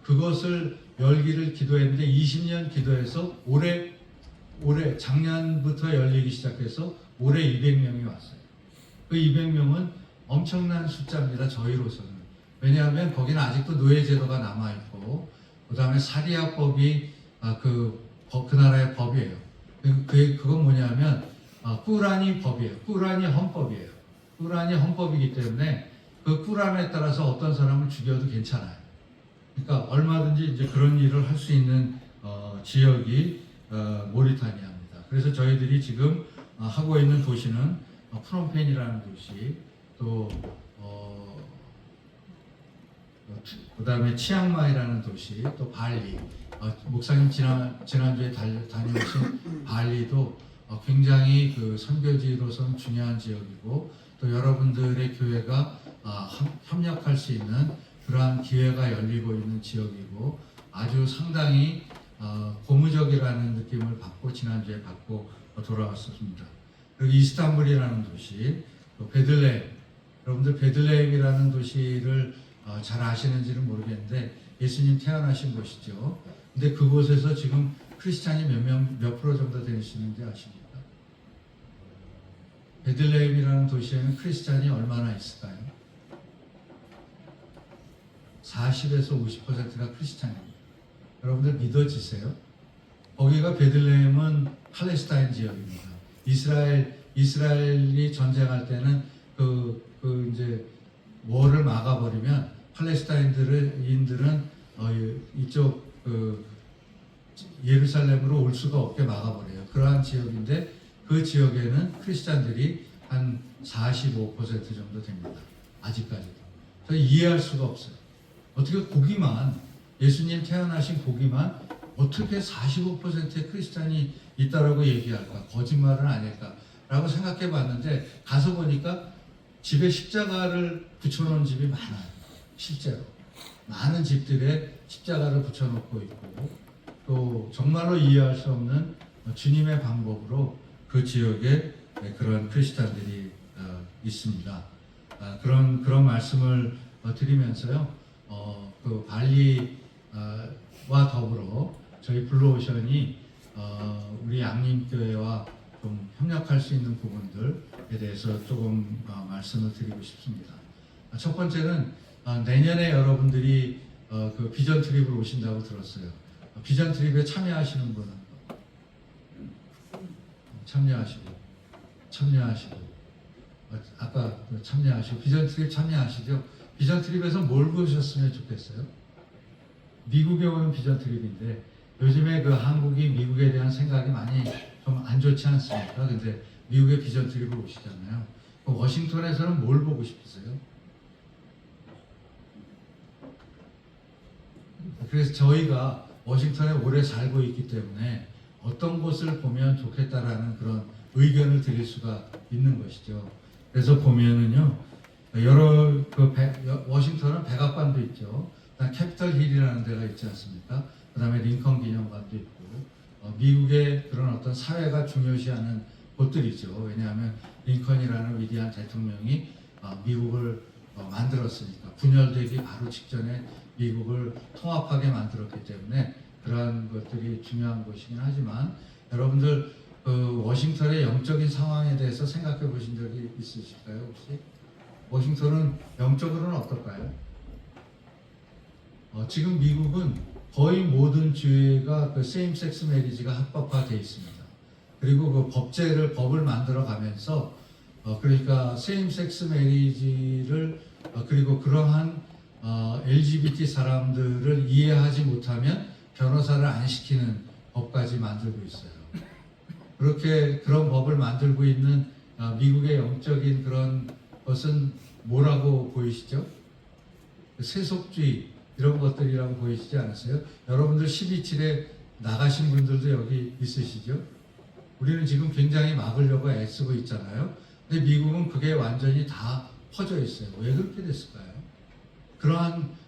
그것을 열기를 기도했는데 20년 기도해서 올해 작년부터 열리기 시작해서 올해 200명이 왔어요. 그 200명은 엄청난 숫자입니다. 저희로서는. 왜냐하면 거기는 아직도 노예제도가 남아있고, 그 다음에 사리아법이 그 나라의 법이에요. 그건 뭐냐면 꾸란이 법이에요. 꾸란이 헌법이에요. 꾸란이 헌법이기 때문에 그 꾸란에 따라서 어떤 사람을 죽여도 괜찮아요. 그러니까 얼마든지 이제 그런 일을 할 수 있는 지역이 모리타니아입니다. 그래서 저희들이 지금 하고 있는 도시는 프놈펜이라는 도시, 또 그다음에 치앙마이라는 도시, 또 발리. 목사님 지난주에 다녀오신 발리도 굉장히 그 선교지로서는 중요한 지역이고, 또 여러분들의 교회가 협력할 수 있는 그러한 기회가 열리고 있는 지역이고, 아주 상당히 고무적이라는 느낌을 지난주에 받고 돌아왔습니다. 그리고 이스탄불이라는 도시, 또 베들레헴. 여러분들 베들레헴이라는 도시를 잘 아시는지는 모르겠는데 예수님 태어나신 곳이죠. 근데 그곳에서 지금 크리스찬이 몇 프로 정도 되시는지 아십니까? 베들레헴이라는 도시에는 크리스찬이 얼마나 있을까요? 40에서 50%가 크리스찬입니다. 여러분들 믿어지세요? 거기가 베들레헴은 팔레스타인 지역입니다. 이스라엘이 전쟁할 때는 이제 월을 막아버리면 팔레스타인들은 이쪽 예루살렘으로 올 수가 없게 막아버려요. 그러한 지역인데 그 지역에는 크리스찬들이 한 45% 정도 됩니다. 아직까지도. 저는 이해할 수가 없어요. 어떻게 예수님 태어나신 고기만 어떻게 45%의 크리스찬이 있다라고 얘기할까? 거짓말은 아닐까? 라고 생각해 봤는데 가서 보니까 집에 십자가를 붙여놓은 집이 많아요. 실제로. 많은 집들에 십자가를 붙여놓고 있고, 또 정말로 이해할 수 없는 주님의 방법으로 그 지역에 그런 크리스찬들이 있습니다. 그런 말씀을 드리면서요, 그 발리와 더불어 저희 블루오션이 우리 양림교회와 좀 협력할 수 있는 부분들에 대해서 조금 말씀을 드리고 싶습니다. 첫 번째는 내년에 여러분들이 그 비전 트립을 오신다고 들었어요. 비전 트립에 참여하시는 분은 참여하시고 아까 참여하시고 비전 트립 참여하시죠. 비전 트립에서 뭘 보셨으면 좋겠어요? 미국에 오는 비전 트립인데 요즘에 그 한국이 미국에 대한 생각이 많이 좀 안 좋지 않습니까? 근데 미국의 비전 트립을 오시잖아요. 워싱턴에서는 뭘 보고 싶으세요? 그래서 저희가 워싱턴에 오래 살고 있기 때문에 어떤 곳을 보면 좋겠다라는 그런 의견을 드릴 수가 있는 것이죠. 그래서 보면은요, 워싱턴은 백악관도 있죠. 그다음 캐피털 힐이라는 데가 있지 않습니까? 그다음에 링컨 기념관도 있고, 미국의 그런 어떤 사회가 중요시하는 곳들이죠. 왜냐하면 링컨이라는 위대한 대통령이 미국을 만들었으니까, 분열되기 바로 직전에 미국을 통합하게 만들었기 때문에 그러한 것들이 중요한 것이긴 하지만, 여러분들 워싱턴의 영적인 상황에 대해서 생각해 보신 적이 있으실까요? 혹시? 워싱턴은 영적으로는 어떨까요? 지금 미국은 거의 모든 주가 그 세임섹스 매리지가 합법화되어 있습니다. 그리고 그 법을 만들어 가면서 그러니까 세임섹스 매리지를 그리고 그러한 LGBT 사람들을 이해하지 못하면 변호사를 안 시키는 법까지 만들고 있어요. 그런 법을 만들고 있는 미국의 영적인 그런 것은 뭐라고 보이시죠? 세속주의 이런 것들이라고 보이시지 않으세요? 여러분들 12.7에 나가신 분들도 여기 있으시죠? 우리는 지금 굉장히 막으려고 애쓰고 있잖아요. 근데 미국은 그게 완전히 다 퍼져 있어요. 왜 그렇게 됐을까요?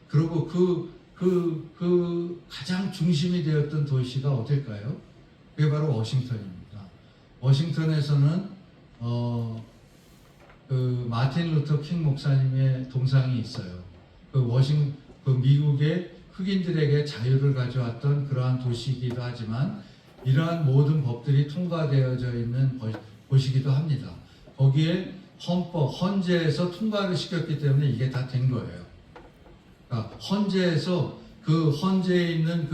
그리고 그 가장 중심이 되었던 도시가 어딜까요? 그게 바로 워싱턴입니다. 워싱턴에서는 그 마틴 루터 킹 목사님의 동상이 있어요. 그 미국의 흑인들에게 자유를 가져왔던 그러한 도시이기도 하지만 이러한 모든 법들이 통과되어져 있는 곳이기도 합니다. 거기에 헌재에서 통과를 시켰기 때문에 이게 다 된 거예요. 그러니까 헌재에서 그 헌재에 있는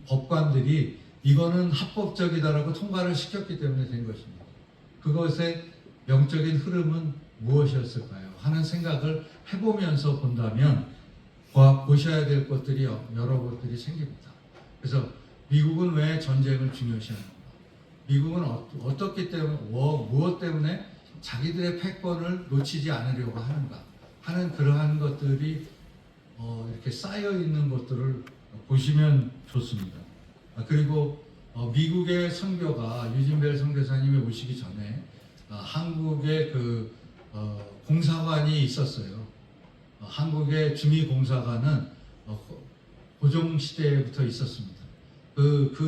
법관들이 이거는 합법적이다라고 통과를 시켰기 때문에 된 것입니다. 그것의 영적인 흐름은 무엇이었을까요? 하는 생각을 해보면서 본다면 보셔야 될 것들이 여러 것들이 생깁니다. 그래서 미국은 왜 전쟁을 중요시하는가? 미국은 어떻기 때문에 무엇 때문에 자기들의 패권을 놓치지 않으려고 하는가 하는 그러한 것들이 이렇게 쌓여 있는 것들을 보시면 좋습니다. 그리고 미국의 선교가 유진벨 선교사님이 오시기 전에 한국의 공사관이 있었어요. 한국의 주미공사관은 고종 시대부터 있었습니다.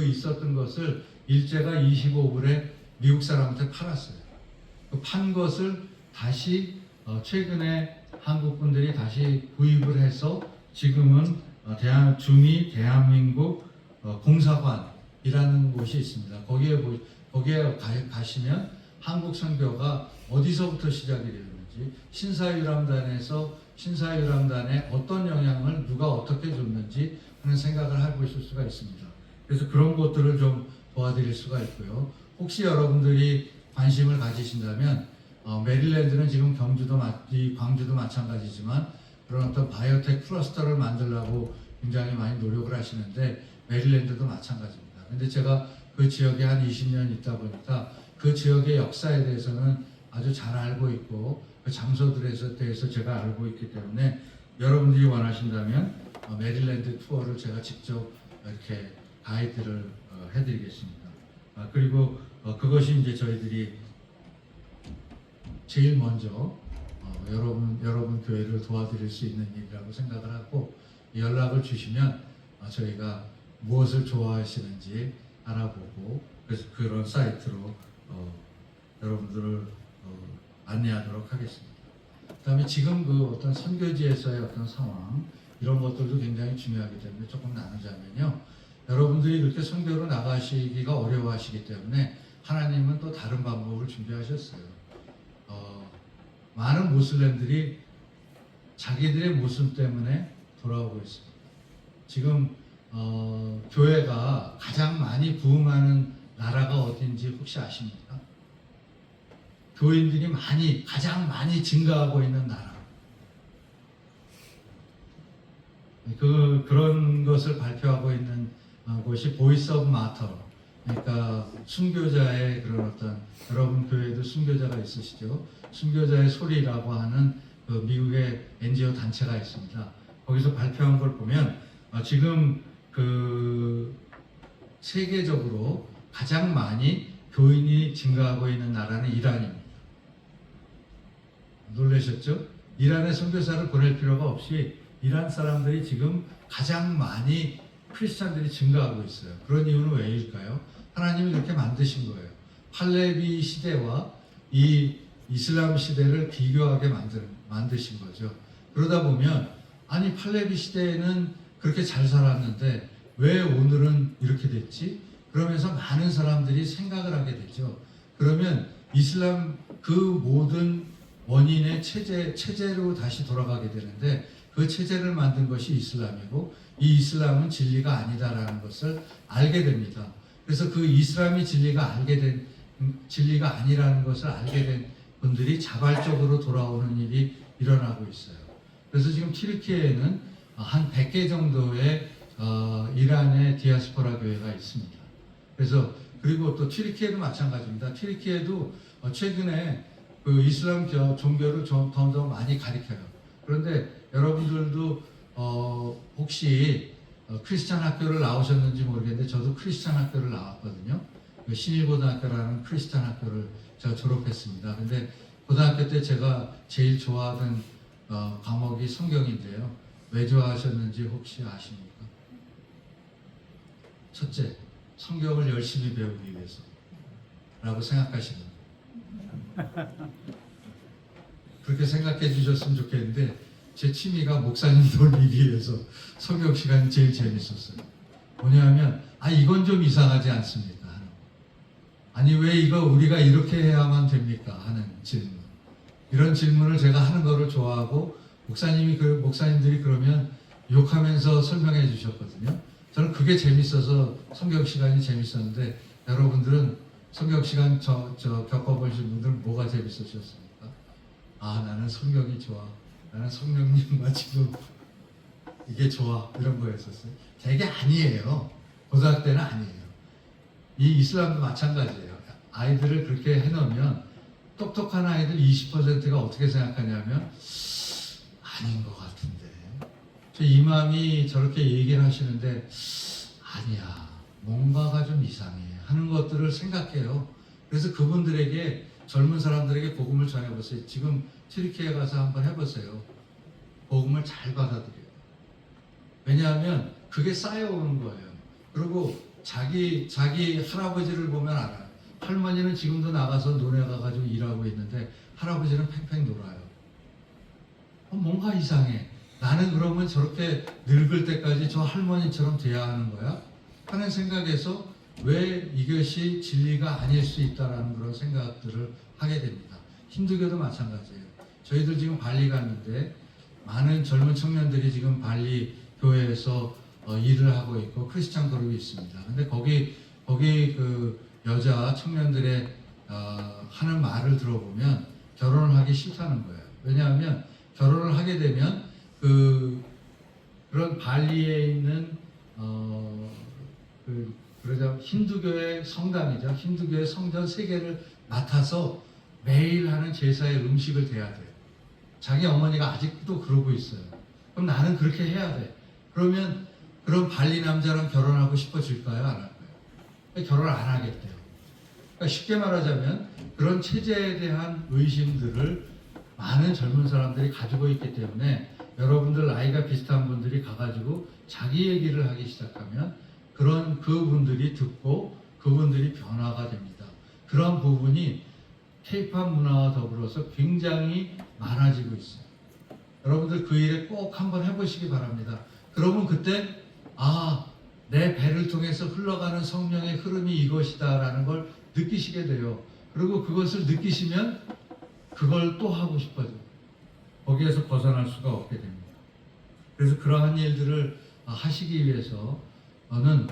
있었던 것을 일제가 25불에 미국 사람한테 팔았어요. 판 것을 다시 최근에 한국 분들이 다시 구입을 해서 지금은 주미 대한민국 공사관이라는 곳이 있습니다. 거기에 가시면 한국 선교가 어디서부터 시작이 되었는지 신사유람단에 어떤 영향을 누가 어떻게 줬는지 하는 생각을 해보실 수가 있습니다. 그래서 그런 것들을 좀 도와드릴 수가 있고요. 혹시 여러분들이 관심을 가지신다면 메릴랜드는 지금 광주도 마찬가지지만 그런 어떤 바이오텍 클러스터를 만들려고 굉장히 많이 노력을 하시는데 메릴랜드도 마찬가지입니다. 근데 제가 그 지역에 한 20년 있다 보니까 그 지역의 역사에 대해서는 아주 잘 알고 있고 그 장소들에 대해서 제가 알고 있기 때문에 여러분들이 원하신다면 메릴랜드 투어를 제가 직접 이렇게 가이드를 해드리겠습니다. 그리고 그것이 이제 저희들이 제일 먼저 여러분 교회를 도와드릴 수 있는 일이라고 생각을 하고 연락을 주시면 저희가 무엇을 좋아하시는지 알아보고 그래서 그런 사이트로 여러분들을 안내하도록 하겠습니다. 그다음에 지금 그 어떤 선교지에서의 어떤 상황 이런 것들도 굉장히 중요하기 때문에 조금 나누자면요. 여러분들이 그렇게 선교로 나가시기가 어려워하시기 때문에 하나님은 또 다른 방법을 준비하셨어요. 많은 모슬렘들이 자기들의 모습 때문에 돌아오고 있습니다. 지금 교회가 가장 많이 부흥하는 나라가 어딘지 혹시 아십니까? 교인들이 가장 많이 증가하고 있는 나라. 그런 것을 발표하고 있는 곳이 보이스 오브 마터. 그러니까 순교자의 그런 어떤 여러분 교회에도 순교자가 있으시죠? 순교자의 소리라고 하는 그 미국의 NGO 단체가 있습니다. 거기서 발표한 걸 보면 지금 그 세계적으로 가장 많이 교인이 증가하고 있는 나라는 이란입니다. 놀라셨죠? 이란에 선교사를 보낼 필요가 없이 이란 사람들이 지금 가장 많이 크리스찬들이 증가하고 있어요. 그런 이유는 왜일까요? 하나님이 이렇게 만드신 거예요. 팔레비 시대와 이 이슬람 시대를 비교하게 만드신 거죠. 그러다 보면 아니 팔레비 시대에는 그렇게 잘 살았는데 왜 오늘은 이렇게 됐지? 그러면서 많은 사람들이 생각을 하게 되죠. 그러면 이슬람 그 모든 원인의 체제로 다시 돌아가게 되는데 그 체제를 만든 것이 이슬람이고 이 이슬람은 진리가 아니다라는 것을 알게 됩니다. 그래서 그 이슬람이 진리가 아니라는 것을 알게 된 분들이 자발적으로 돌아오는 일이 일어나고 있어요. 그래서 지금 튀르키예에는 한 100개 정도의 이란의 디아스포라 교회가 있습니다. 그래서 그리고 또 튀르키예도 마찬가지입니다. 튀르키예도 최근에 그 이슬람 종교를 더 많이 가리켜요. 그런데 여러분들도 혹시 크리스찬 학교를 나오셨는지 모르겠는데 저도 크리스찬 학교를 나왔거든요. 그 신일고등학교라는 크리스찬 학교를 제가 졸업했습니다. 근데 고등학교 때 제가 제일 좋아하던 과목이 성경인데요. 왜 좋아하셨는지 혹시 아십니까? 첫째, 성경을 열심히 배우기 위해서 라고 생각하시는 그렇게 생각해 주셨으면 좋겠는데 제 취미가 목사님 돌리기 위해서 성경 시간이 제일 재밌었어요. 뭐냐면 이건 좀 이상하지 않습니까? 아니 왜 이거 우리가 이렇게 해야만 됩니까? 하는 질문. 이런 질문을 제가 하는 거를 좋아하고 목사님들이 그러면 욕하면서 설명해 주셨거든요. 저는 그게 재밌어서 성경 시간이 재밌었는데 여러분들은 성경 시간 겪어보신 분들은 뭐가 재밌으셨습니까? 나는 성경이 좋아. 나는 성령님과 지금 이게 좋아. 이런 거였었어요. 되게 아니에요. 고등학교 때는 아니에요. 이 이슬람도 마찬가지예요. 아이들을 그렇게 해놓으면 똑똑한 아이들 20%가 어떻게 생각하냐면 아닌 것 같은데 저 이맘이 저렇게 얘기를 하시는데 아니야 뭔가가 좀 이상해 하는 것들을 생각해요. 그래서 그분들에게 젊은 사람들에게 복음을 전해보세요. 지금 튀르키예 가서 한번 해보세요. 복음을 잘 받아들여요. 왜냐하면 그게 쌓여오는 거예요. 그리고 자기 할아버지를 보면 알아요. 할머니는 지금도 나가서 논에 가가지고 일하고 있는데 할아버지는 팽팽 놀아요. 뭔가 이상해. 나는 그러면 저렇게 늙을 때까지 저 할머니처럼 돼야 하는 거야? 하는 생각에서 왜 이것이 진리가 아닐 수 있다라는 그런 생각들을 하게 됩니다. 힌두교도 마찬가지예요. 저희들 지금 발리 갔는데 많은 젊은 청년들이 지금 발리 교회에서 일을 하고 있고 크리스찬 그룹이 있습니다. 근데 거기 그 여자 청년들의 하는 말을 들어보면 결혼을 하기 싫다는 거예요. 왜냐하면 결혼을 하게 되면 그런 발리에 있는 그러자 힌두교의 성당이죠. 힌두교의 성전 3개를 맡아서 매일 하는 제사의 음식을 대야 돼요. 자기 어머니가 아직도 그러고 있어요. 그럼 나는 그렇게 해야 돼. 그러면 그런 발리 남자랑 결혼하고 싶어질까요? 안 할까요? 결혼을 안 하겠대요. 그러니까 쉽게 말하자면 그런 체제에 대한 의심들을 많은 젊은 사람들이 가지고 있기 때문에 여러분들 나이가 비슷한 분들이 가가지고 자기 얘기를 하기 시작하면 그분들이 듣고 그분들이 변화가 됩니다. 그런 부분이 K-팝 문화와 더불어서 굉장히 많아지고 있어요. 여러분들 그 일에 꼭 한번 해보시기 바랍니다. 그러면 그때 내 배를 통해서 흘러가는 성령의 흐름이 이것이다라는 걸 느끼시게 돼요. 그리고 그것을 느끼시면 그걸 또 하고 싶어져요. 거기에서 벗어날 수가 없게 됩니다. 그래서 그러한 일들을 하시기 위해서는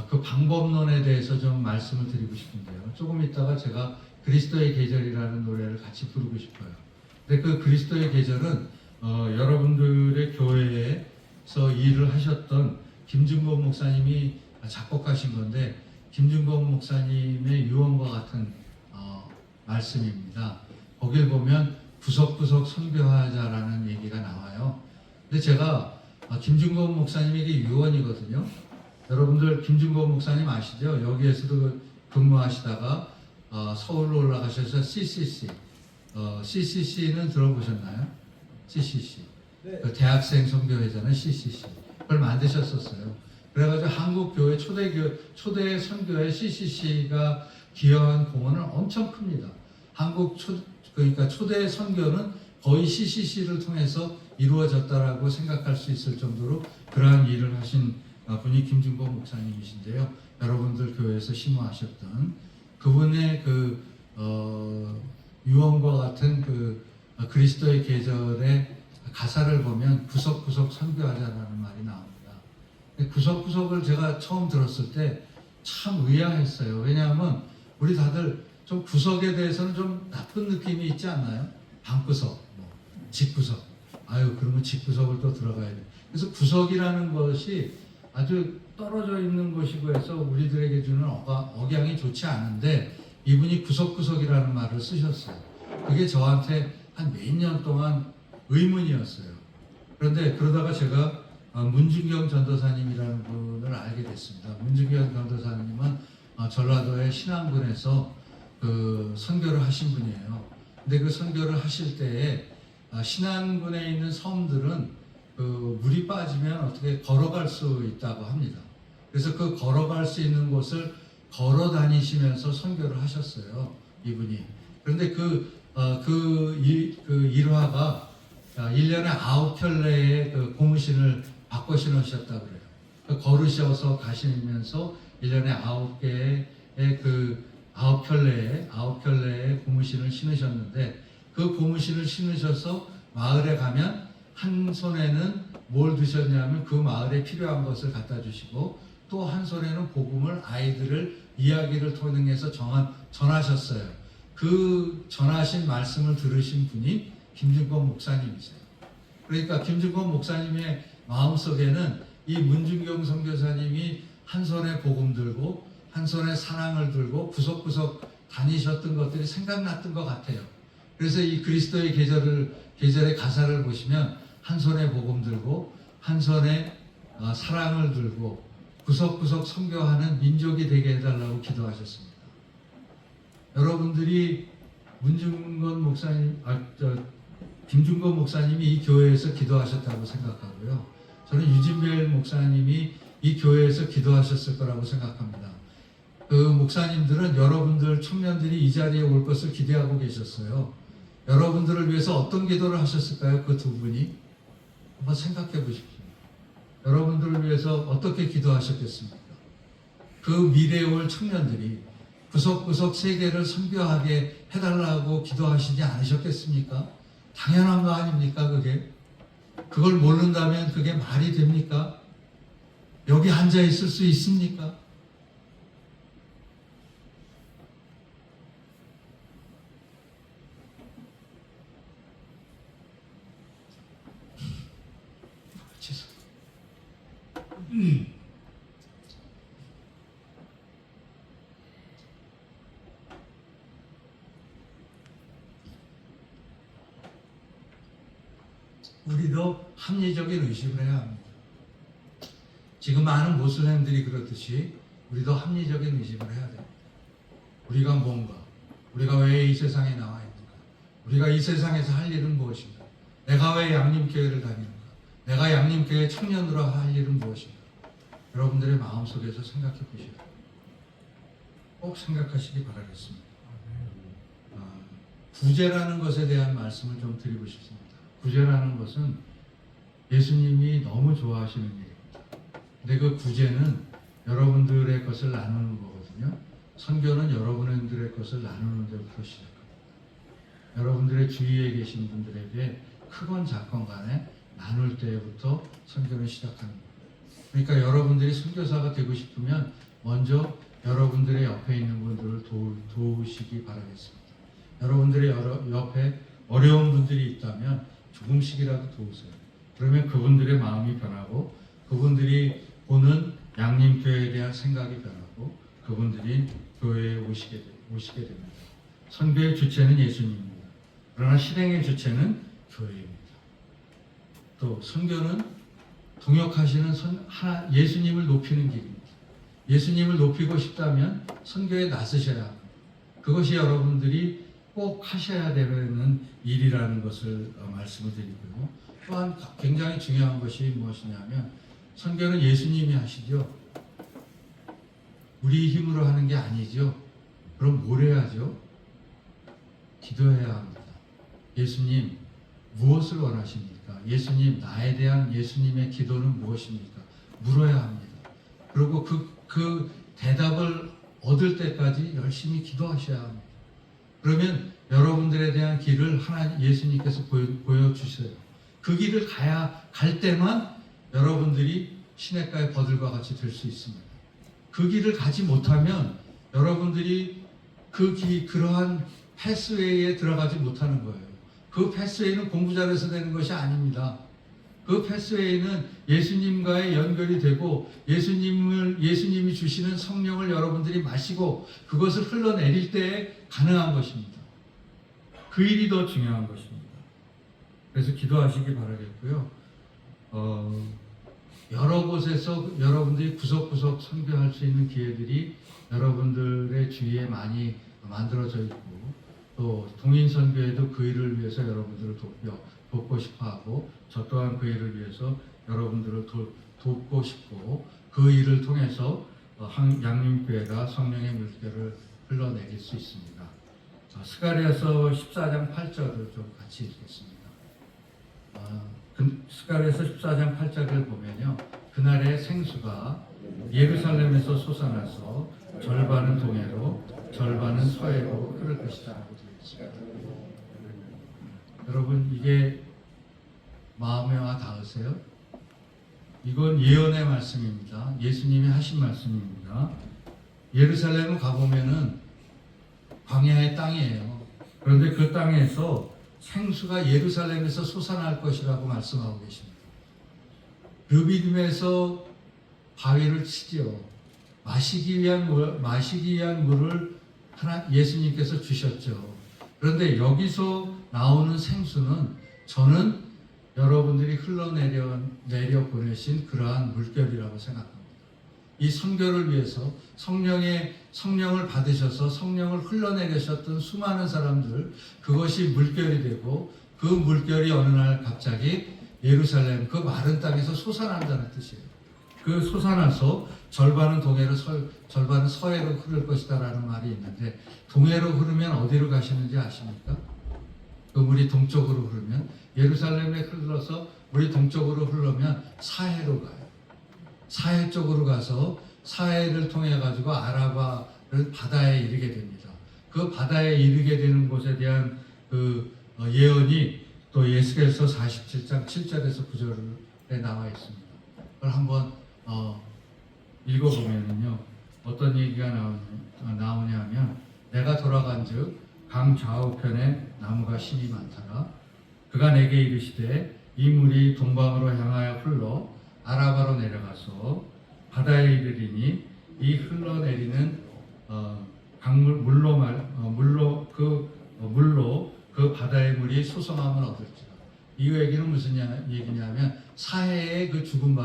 그 방법론에 대해서 좀 말씀을 드리고 싶은데요. 조금 있다가 제가 그리스도의 계절이라는 노래를 같이 부르고 싶어요. 근데 그 그리스도의 계절은 여러분들의 교회에서 일을 하셨던 김준범 목사님이 작곡하신 건데 김준범 목사님의 유언과 같은 말씀입니다. 거길 보면 구석구석 선교하자라는 얘기가 나와요. 근데 제가 김준범 목사님에게 유언이거든요. 여러분들 김준범 목사님 아시죠? 여기에서도 근무하시다가 서울로 올라가셔서 CCC는 들어보셨나요? CCC.
네.
그 대학생 선교회잖아요. CCC. 그걸 만드셨었어요. 그래가지고 한국 교회 초대 선교회 CCC가 기여한 공헌은 엄청 큽니다. 그러니까 초대 선교는 거의 CCC를 통해서 이루어졌다라고 생각할 수 있을 정도로 그러한 일을 하신 분이 김준범 목사님이신데요. 여러분들 교회에서 심호하셨던 그분의 유언과 같은 그리스도의 계절의 가사를 보면 구석구석 선교하자라는 말이 나옵니다. 구석구석을 제가 처음 들었을 때 참 의아했어요. 왜냐하면 우리 다들 좀 구석에 대해서는 좀 나쁜 느낌이 있지 않나요? 방구석, 뭐 집구석. 아유, 그러면 집구석을 또 들어가야 돼. 그래서 구석이라는 것이 아주 떨어져 있는 것이고 해서 우리들에게 주는 억양이 좋지 않은데 이분이 구석구석이라는 말을 쓰셨어요. 그게 저한테 한 몇 년 동안 의문이었어요. 그런데 그러다가 제가 문준경 전도사님이라는 분을 알게 됐습니다. 문준경 전도사님은 전라도의 신안군에서 그 선교를 하신 분이에요. 근데 그 선교를 하실 때에 신안군에 있는 섬들은 그 물이 빠지면 어떻게 걸어갈 수 있다고 합니다. 그래서 그 걸어갈 수 있는 곳을 걸어 다니시면서 선교를 하셨어요. 이분이. 그런데 그 일화가 1년에 9켤레의 그 고무신을 바꿔 신으셨다고 그래요. 걸으셔서 가시면서 1년에 9개의 그 9켤레의 고무신을 신으셨는데 그 고무신을 신으셔서 마을에 가면 한 손에는 뭘 드셨냐면 그 마을에 필요한 것을 갖다 주시고 또 한 손에는 복음을 아이들을 이야기를 통해서 전하셨어요. 그 전하신 말씀을 들으신 분이 김준권 목사님이세요. 그러니까 김준권 목사님의 마음속에는 이 문준경 선교사님이 한 손에 복음 들고 한 손에 사랑을 들고 구석구석 다니셨던 것들이 생각났던 것 같아요. 그래서 이 그리스도의 계절의 가사를 보시면 한 손에 복음 들고 한 손에 사랑을 들고 구석구석 선교하는 민족이 되게 해달라고 기도하셨습니다. 여러분들이 문준권 목사님, 김준권 목사님이 이 교회에서 기도하셨다고 생각하고요. 저는 유진벨 목사님이 이 교회에서 기도하셨을 거라고 생각합니다. 그 목사님들은 여러분들 청년들이 이 자리에 올 것을 기대하고 계셨어요. 여러분들을 위해서 어떤 기도를 하셨을까요? 그 두 분이 한번 생각해 보십시오. 여러분들을 위해서 어떻게 기도하셨겠습니까? 그 미래에 올 청년들이 구석구석 세계를 선교하게 해달라고 기도하시지 않으셨겠습니까? 당연한 거 아닙니까, 그게? 그걸 모른다면 그게 말이 됩니까? 여기 앉아 있을 수 있습니까? 우리도 합리적인 의식을 해야 합니다. 지금 많은 모슬렘들이 그렇듯이 우리도 합리적인 의식을 해야 됩니다. 우리가 뭔가, 우리가 왜 이 세상에 나와 있는가, 우리가 이 세상에서 할 일은 무엇인가, 내가 왜 양림교회를 다니는가, 내가 양림교회 청년으로 할 일은 무엇인가, 여러분들의 마음속에서 생각해 보셔야 돼요. 꼭 생각하시기 바라겠습니다. 구제라는 것에 대한 말씀을 좀 드리고 싶습니다. 구제라는 것은 예수님이 너무 좋아하시는 일입니다. 근데 그 구제는 여러분들의 것을 나누는 거거든요. 선교는 여러분들의 것을 나누는 데부터 시작합니다. 여러분들의 주위에 계신 분들에게 크건 작건 간에 나눌 때부터 선교는 시작하는 거예요. 그러니까 여러분들이 선교사가 되고 싶으면 먼저 여러분들의 옆에 있는 분들을 도우시기 바라겠습니다. 여러분들의 옆에 어려운 분들이 있다면 조금씩이라도 도우세요. 그러면 그분들의 마음이 변하고 그분들이 보는 양림교회에 대한 생각이 변하고 그분들이 교회에 오시게 됩니다. 선교의 주체는 예수님입니다. 그러나 실행의 주체는 교회입니다. 또 선교는 동역하시는 예수님을 높이는 길입니다. 예수님을 높이고 싶다면 선교에 나서셔야 합니다. 그것이 여러분들이 꼭 하셔야 되는 일이라는 것을 말씀을 드리고요. 또한 굉장히 중요한 것이 무엇이냐면 선교는 예수님이 하시죠. 우리 힘으로 하는 게 아니죠. 그럼 뭘 해야죠? 기도해야 합니다. 예수님 무엇을 원하십니까? 예수님 나에 대한 예수님의 기도는 무엇입니까? 물어야 합니다. 그리고 그 대답을 얻을 때까지 열심히 기도하셔야 합니다. 그러면 여러분들에 대한 길을 하나님 예수님께서 보여주세요. 그 길을 갈 때만 여러분들이 시냇가의 버들과 같이 될 수 있습니다. 그 길을 가지 못하면 여러분들이 그러한 패스웨이에 들어가지 못하는 거예요. 그 패스웨이는 공부 잘해서 되는 것이 아닙니다. 그 패스웨이는 예수님과의 연결이 되고 예수님이 주시는 성령을 여러분들이 마시고 그것을 흘러내릴 때에 가능한 것입니다. 그 일이 더 중요한 것입니다. 그래서 기도하시기 바라겠고요. 여러 곳에서 여러분들이 구석구석 선교할 수 있는 기회들이 여러분들의 주위에 많이 만들어져 있고 또 동인 선교에도 그 일을 위해서 여러분들을 돕고 싶어하고 저 또한 그 일을 위해서 여러분들을 돕고 싶고 그 일을 통해서 양림교회가 성령의 물결을 흘러내릴 수 있습니다. 스가랴서 14장 8절을 좀 같이 읽겠습니다. 스가랴서 14장 8절을 보면요, 그날의 생수가 예루살렘에서 솟아나서 절반은 동해로 절반은 서해로 흐를 것이다 라고 되어 있습니다. 여러분, 이게 마음에 와 닿으세요? 이건 예언의 말씀입니다. 예수님이 하신 말씀입니다. 예루살렘을 가보면은 광야의 땅이에요. 그런데 그 땅에서 생수가 예루살렘에서 솟아날 것이라고 말씀하고 계십니다. 르비딤에서 바위를 치지요. 마시기 위한 물을 예수님께서 주셨죠. 그런데 여기서 나오는 생수는 저는 여러분들이 흘러내려 보내신 그러한 물결이라고 생각합니다. 이 선교를 위해서 성령을 받으셔서 성령을 흘러내리셨던 수많은 사람들, 그것이 물결이 되고 그 물결이 어느 날 갑자기 예루살렘 그 마른 땅에서 솟아난다는 뜻이에요. 그 솟아나서 절반은 동해로 절반은 서해로 흐를 것이다 라는 말이 있는데, 동해로 흐르면 어디로 가시는지 아십니까? 그 물이 동쪽으로 흐르면, 예루살렘에 흘러서 물이 동쪽으로 흐르면 사해로 가요. 사해 쪽으로 가서 사해를 통해 가지고 아라바를 바다에 이르게 됩니다. 그 바다에 이르게 되는 곳에 대한 그 예언이 또 예수께서 47장 7절에서 9절에 나와 있습니다. 그걸 한번 읽어보면요, 어떤 얘기가 나오냐면, 내가 돌아간즉 강 좌우편에 나무가 심이 많더라. 그가 내게 이르시되 이 물이 동방으로 향하여 흘러 아라바로 내려가서 바다에 이르리니 이 흘러내리는 물로 그 바다의 물이 소성함을 얻을지라. 이 얘기는 무슨 얘기냐면, 사해의 그 죽은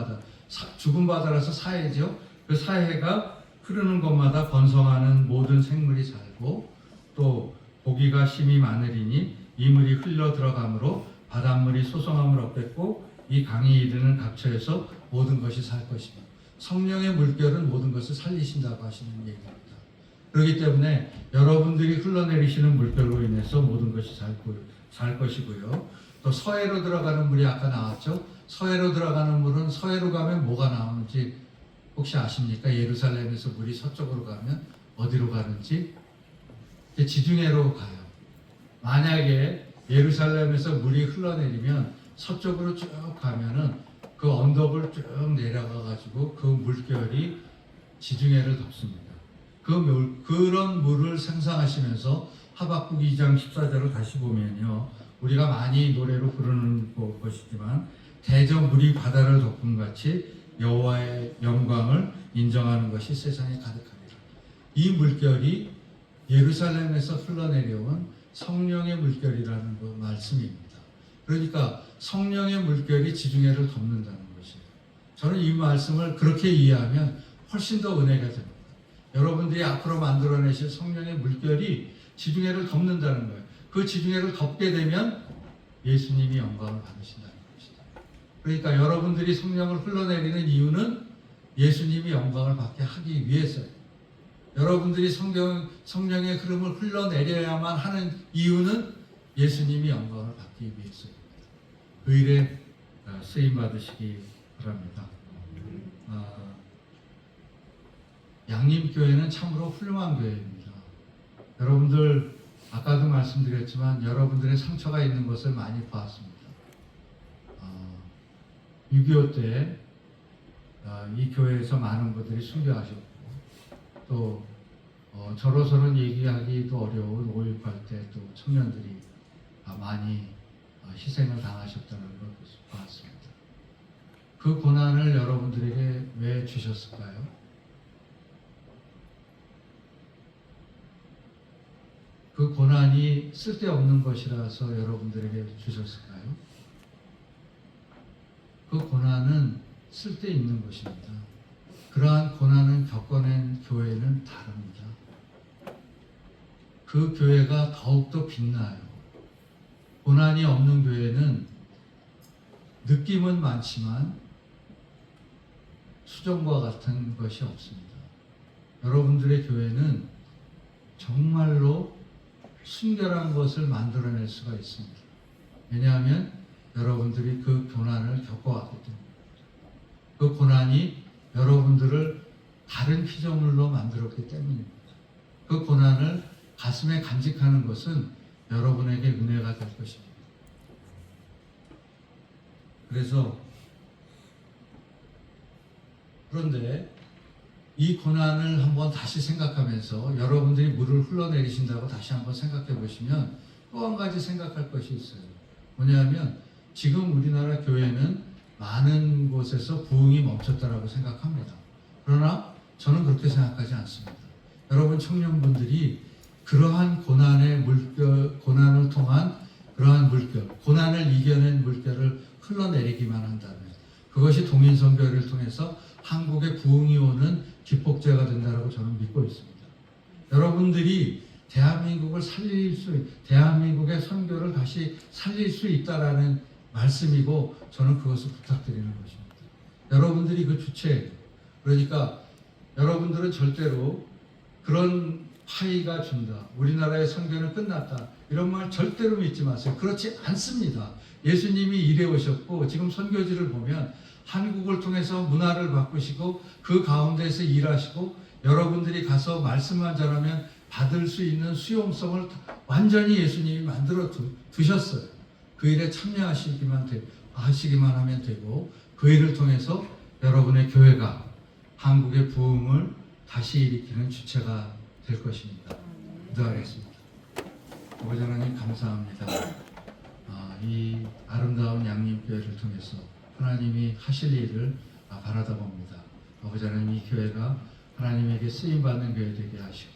바다라서 사해죠. 그 사해가 흐르는 곳마다 번성하는 모든 생물이 살고 또 고기가 심이 많으리니 이 물이 흘러 들어가므로 바닷물이 소성함을 얻겠고 이 강이 이르는 각처에서 모든 것이 살 것이며, 성령의 물결은 모든 것을 살리신다고 하시는 얘기입니다. 그렇기 때문에 여러분들이 흘러내리시는 물결로 인해서 모든 것이 살 것이고요. 또 서해로 들어가는 물이 아까 나왔죠. 서해로 들어가는 물은 서해로 가면 뭐가 나오는지 혹시 아십니까? 예루살렘에서 물이 서쪽으로 가면 어디로 가는지? 지중해로 가요. 만약에 예루살렘에서 물이 흘러내리면 서쪽으로 쭉 가면은 그 언덕을 쭉 내려가 가지고 그 물결이 지중해를 덮습니다. 그런 물을 상상하시면서 하박국 2장 14절을 다시 보면요, 우리가 많이 노래로 부르는 것이지만 대저 물이 바다를 덮음 같이 여호와의 영광을 인정하는 것이 세상에 가득합니다. 이 물결이 예루살렘에서 흘러내려온 성령의 물결이라는 말씀입니다. 그러니까 성령의 물결이 지중해를 덮는다는 것이에요. 저는 이 말씀을 그렇게 이해하면 훨씬 더 은혜가 됩니다. 여러분들이 앞으로 만들어내실 성령의 물결이 지중해를 덮는다는 거예요. 그 지중해를 덮게 되면 예수님이 영광을 받으신다는 것이다. 그러니까 여러분들이 성령을 흘러내리는 이유는 예수님이 영광을 받게 하기 위해서예요. 여러분들이 성령의 흐름을 흘러내려야만 하는 이유는 예수님이 영광을 받기 위해서입니다. 그 일에 쓰임 받으시기 바랍니다. 양림교회는 참으로 훌륭한 교회입니다. 여러분들 아까도 말씀드렸지만 여러분들의 상처가 있는 것을 많이 보았습니다. 6.25 때 이 교회에서 많은 분들이 순교하셨고 또 저로서는 얘기하기도 어려운 5.18 때 또 청년들이 많이 희생을 당하셨다는 걸 봤습니다. 그 고난을 여러분들에게 왜 주셨을까요? 그 고난이 쓸데없는 것이라서 여러분들에게 주셨을까요? 그 고난은 쓸데있는 것입니다. 그러한 고난을 겪어낸 교회는 다릅니다. 그 교회가 더욱더 빛나요. 고난이 없는 교회는 느낌은 많지만 수정과 같은 것이 없습니다. 여러분들의 교회는 정말로 순결한 것을 만들어낼 수가 있습니다. 왜냐하면 여러분들이 그 고난을 겪어왔기 때문입니다. 그 고난이 여러분들을 다른 피조물로 만들었기 때문입니다. 그 고난을 가슴에 간직하는 것은 여러분에게 은혜가 될 것입니다. 그런데 이 고난을 한번 다시 생각하면서 여러분들이 물을 흘러내리신다고 다시 한번 생각해 보시면 또 한 가지 생각할 것이 있어요. 뭐냐면 지금 우리나라 교회는 많은 곳에서 부흥이 멈췄다라고 생각합니다. 그러나 저는 그렇게 생각하지 않습니다. 여러분 청년분들이 그러한 고난을 통한 그러한 물결, 고난을 이겨낸 물결을 흘러내리기만 한다면 그것이 동인선교회를 통해서 한국에 부흥이 오는 기폭제가 된다고 저는 믿고 있습니다. 여러분들이 대한민국의 선교를 다시 살릴 수 있다라는 말씀이고 저는 그것을 부탁드리는 것입니다. 여러분들이 그 주체예요. 그러니까 여러분들은 절대로 그런 파이가 준다. 우리나라의 선교는 끝났다. 이런 말 절대로 믿지 마세요. 그렇지 않습니다. 예수님이 일해 오셨고 지금 선교지를 보면 한국을 통해서 문화를 바꾸시고 그 가운데서 일하시고 여러분들이 가서 말씀만 전하면 받을 수 있는 수용성을 완전히 예수님이 만들어 두셨어요. 그 일에 참여하시기만 하면 되고 그 일을 통해서 여러분의 교회가 한국의 부흥을 다시 일으키는 주체가 될 것입니다. 기도하겠습니다. 아버지 하나님 감사합니다. 이 아름다운 양림교회를 통해서 하나님이 하실 일을 바라다 봅니다. 아버지 하나님 이 교회가 하나님에게 쓰임받는 교회 되게 하시고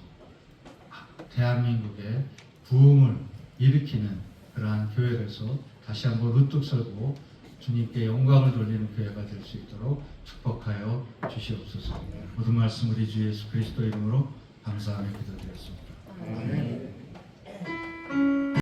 대한민국의 부흥을 일으키는 그러한 교회로서 다시 한번 우뚝 서고 주님께 영광을 돌리는 교회가 될 수 있도록 축복하여 주시옵소서. 모든 말씀 우리 주 예수 그리스도 이름으로 감사하며 기도드렸습니다.
아멘.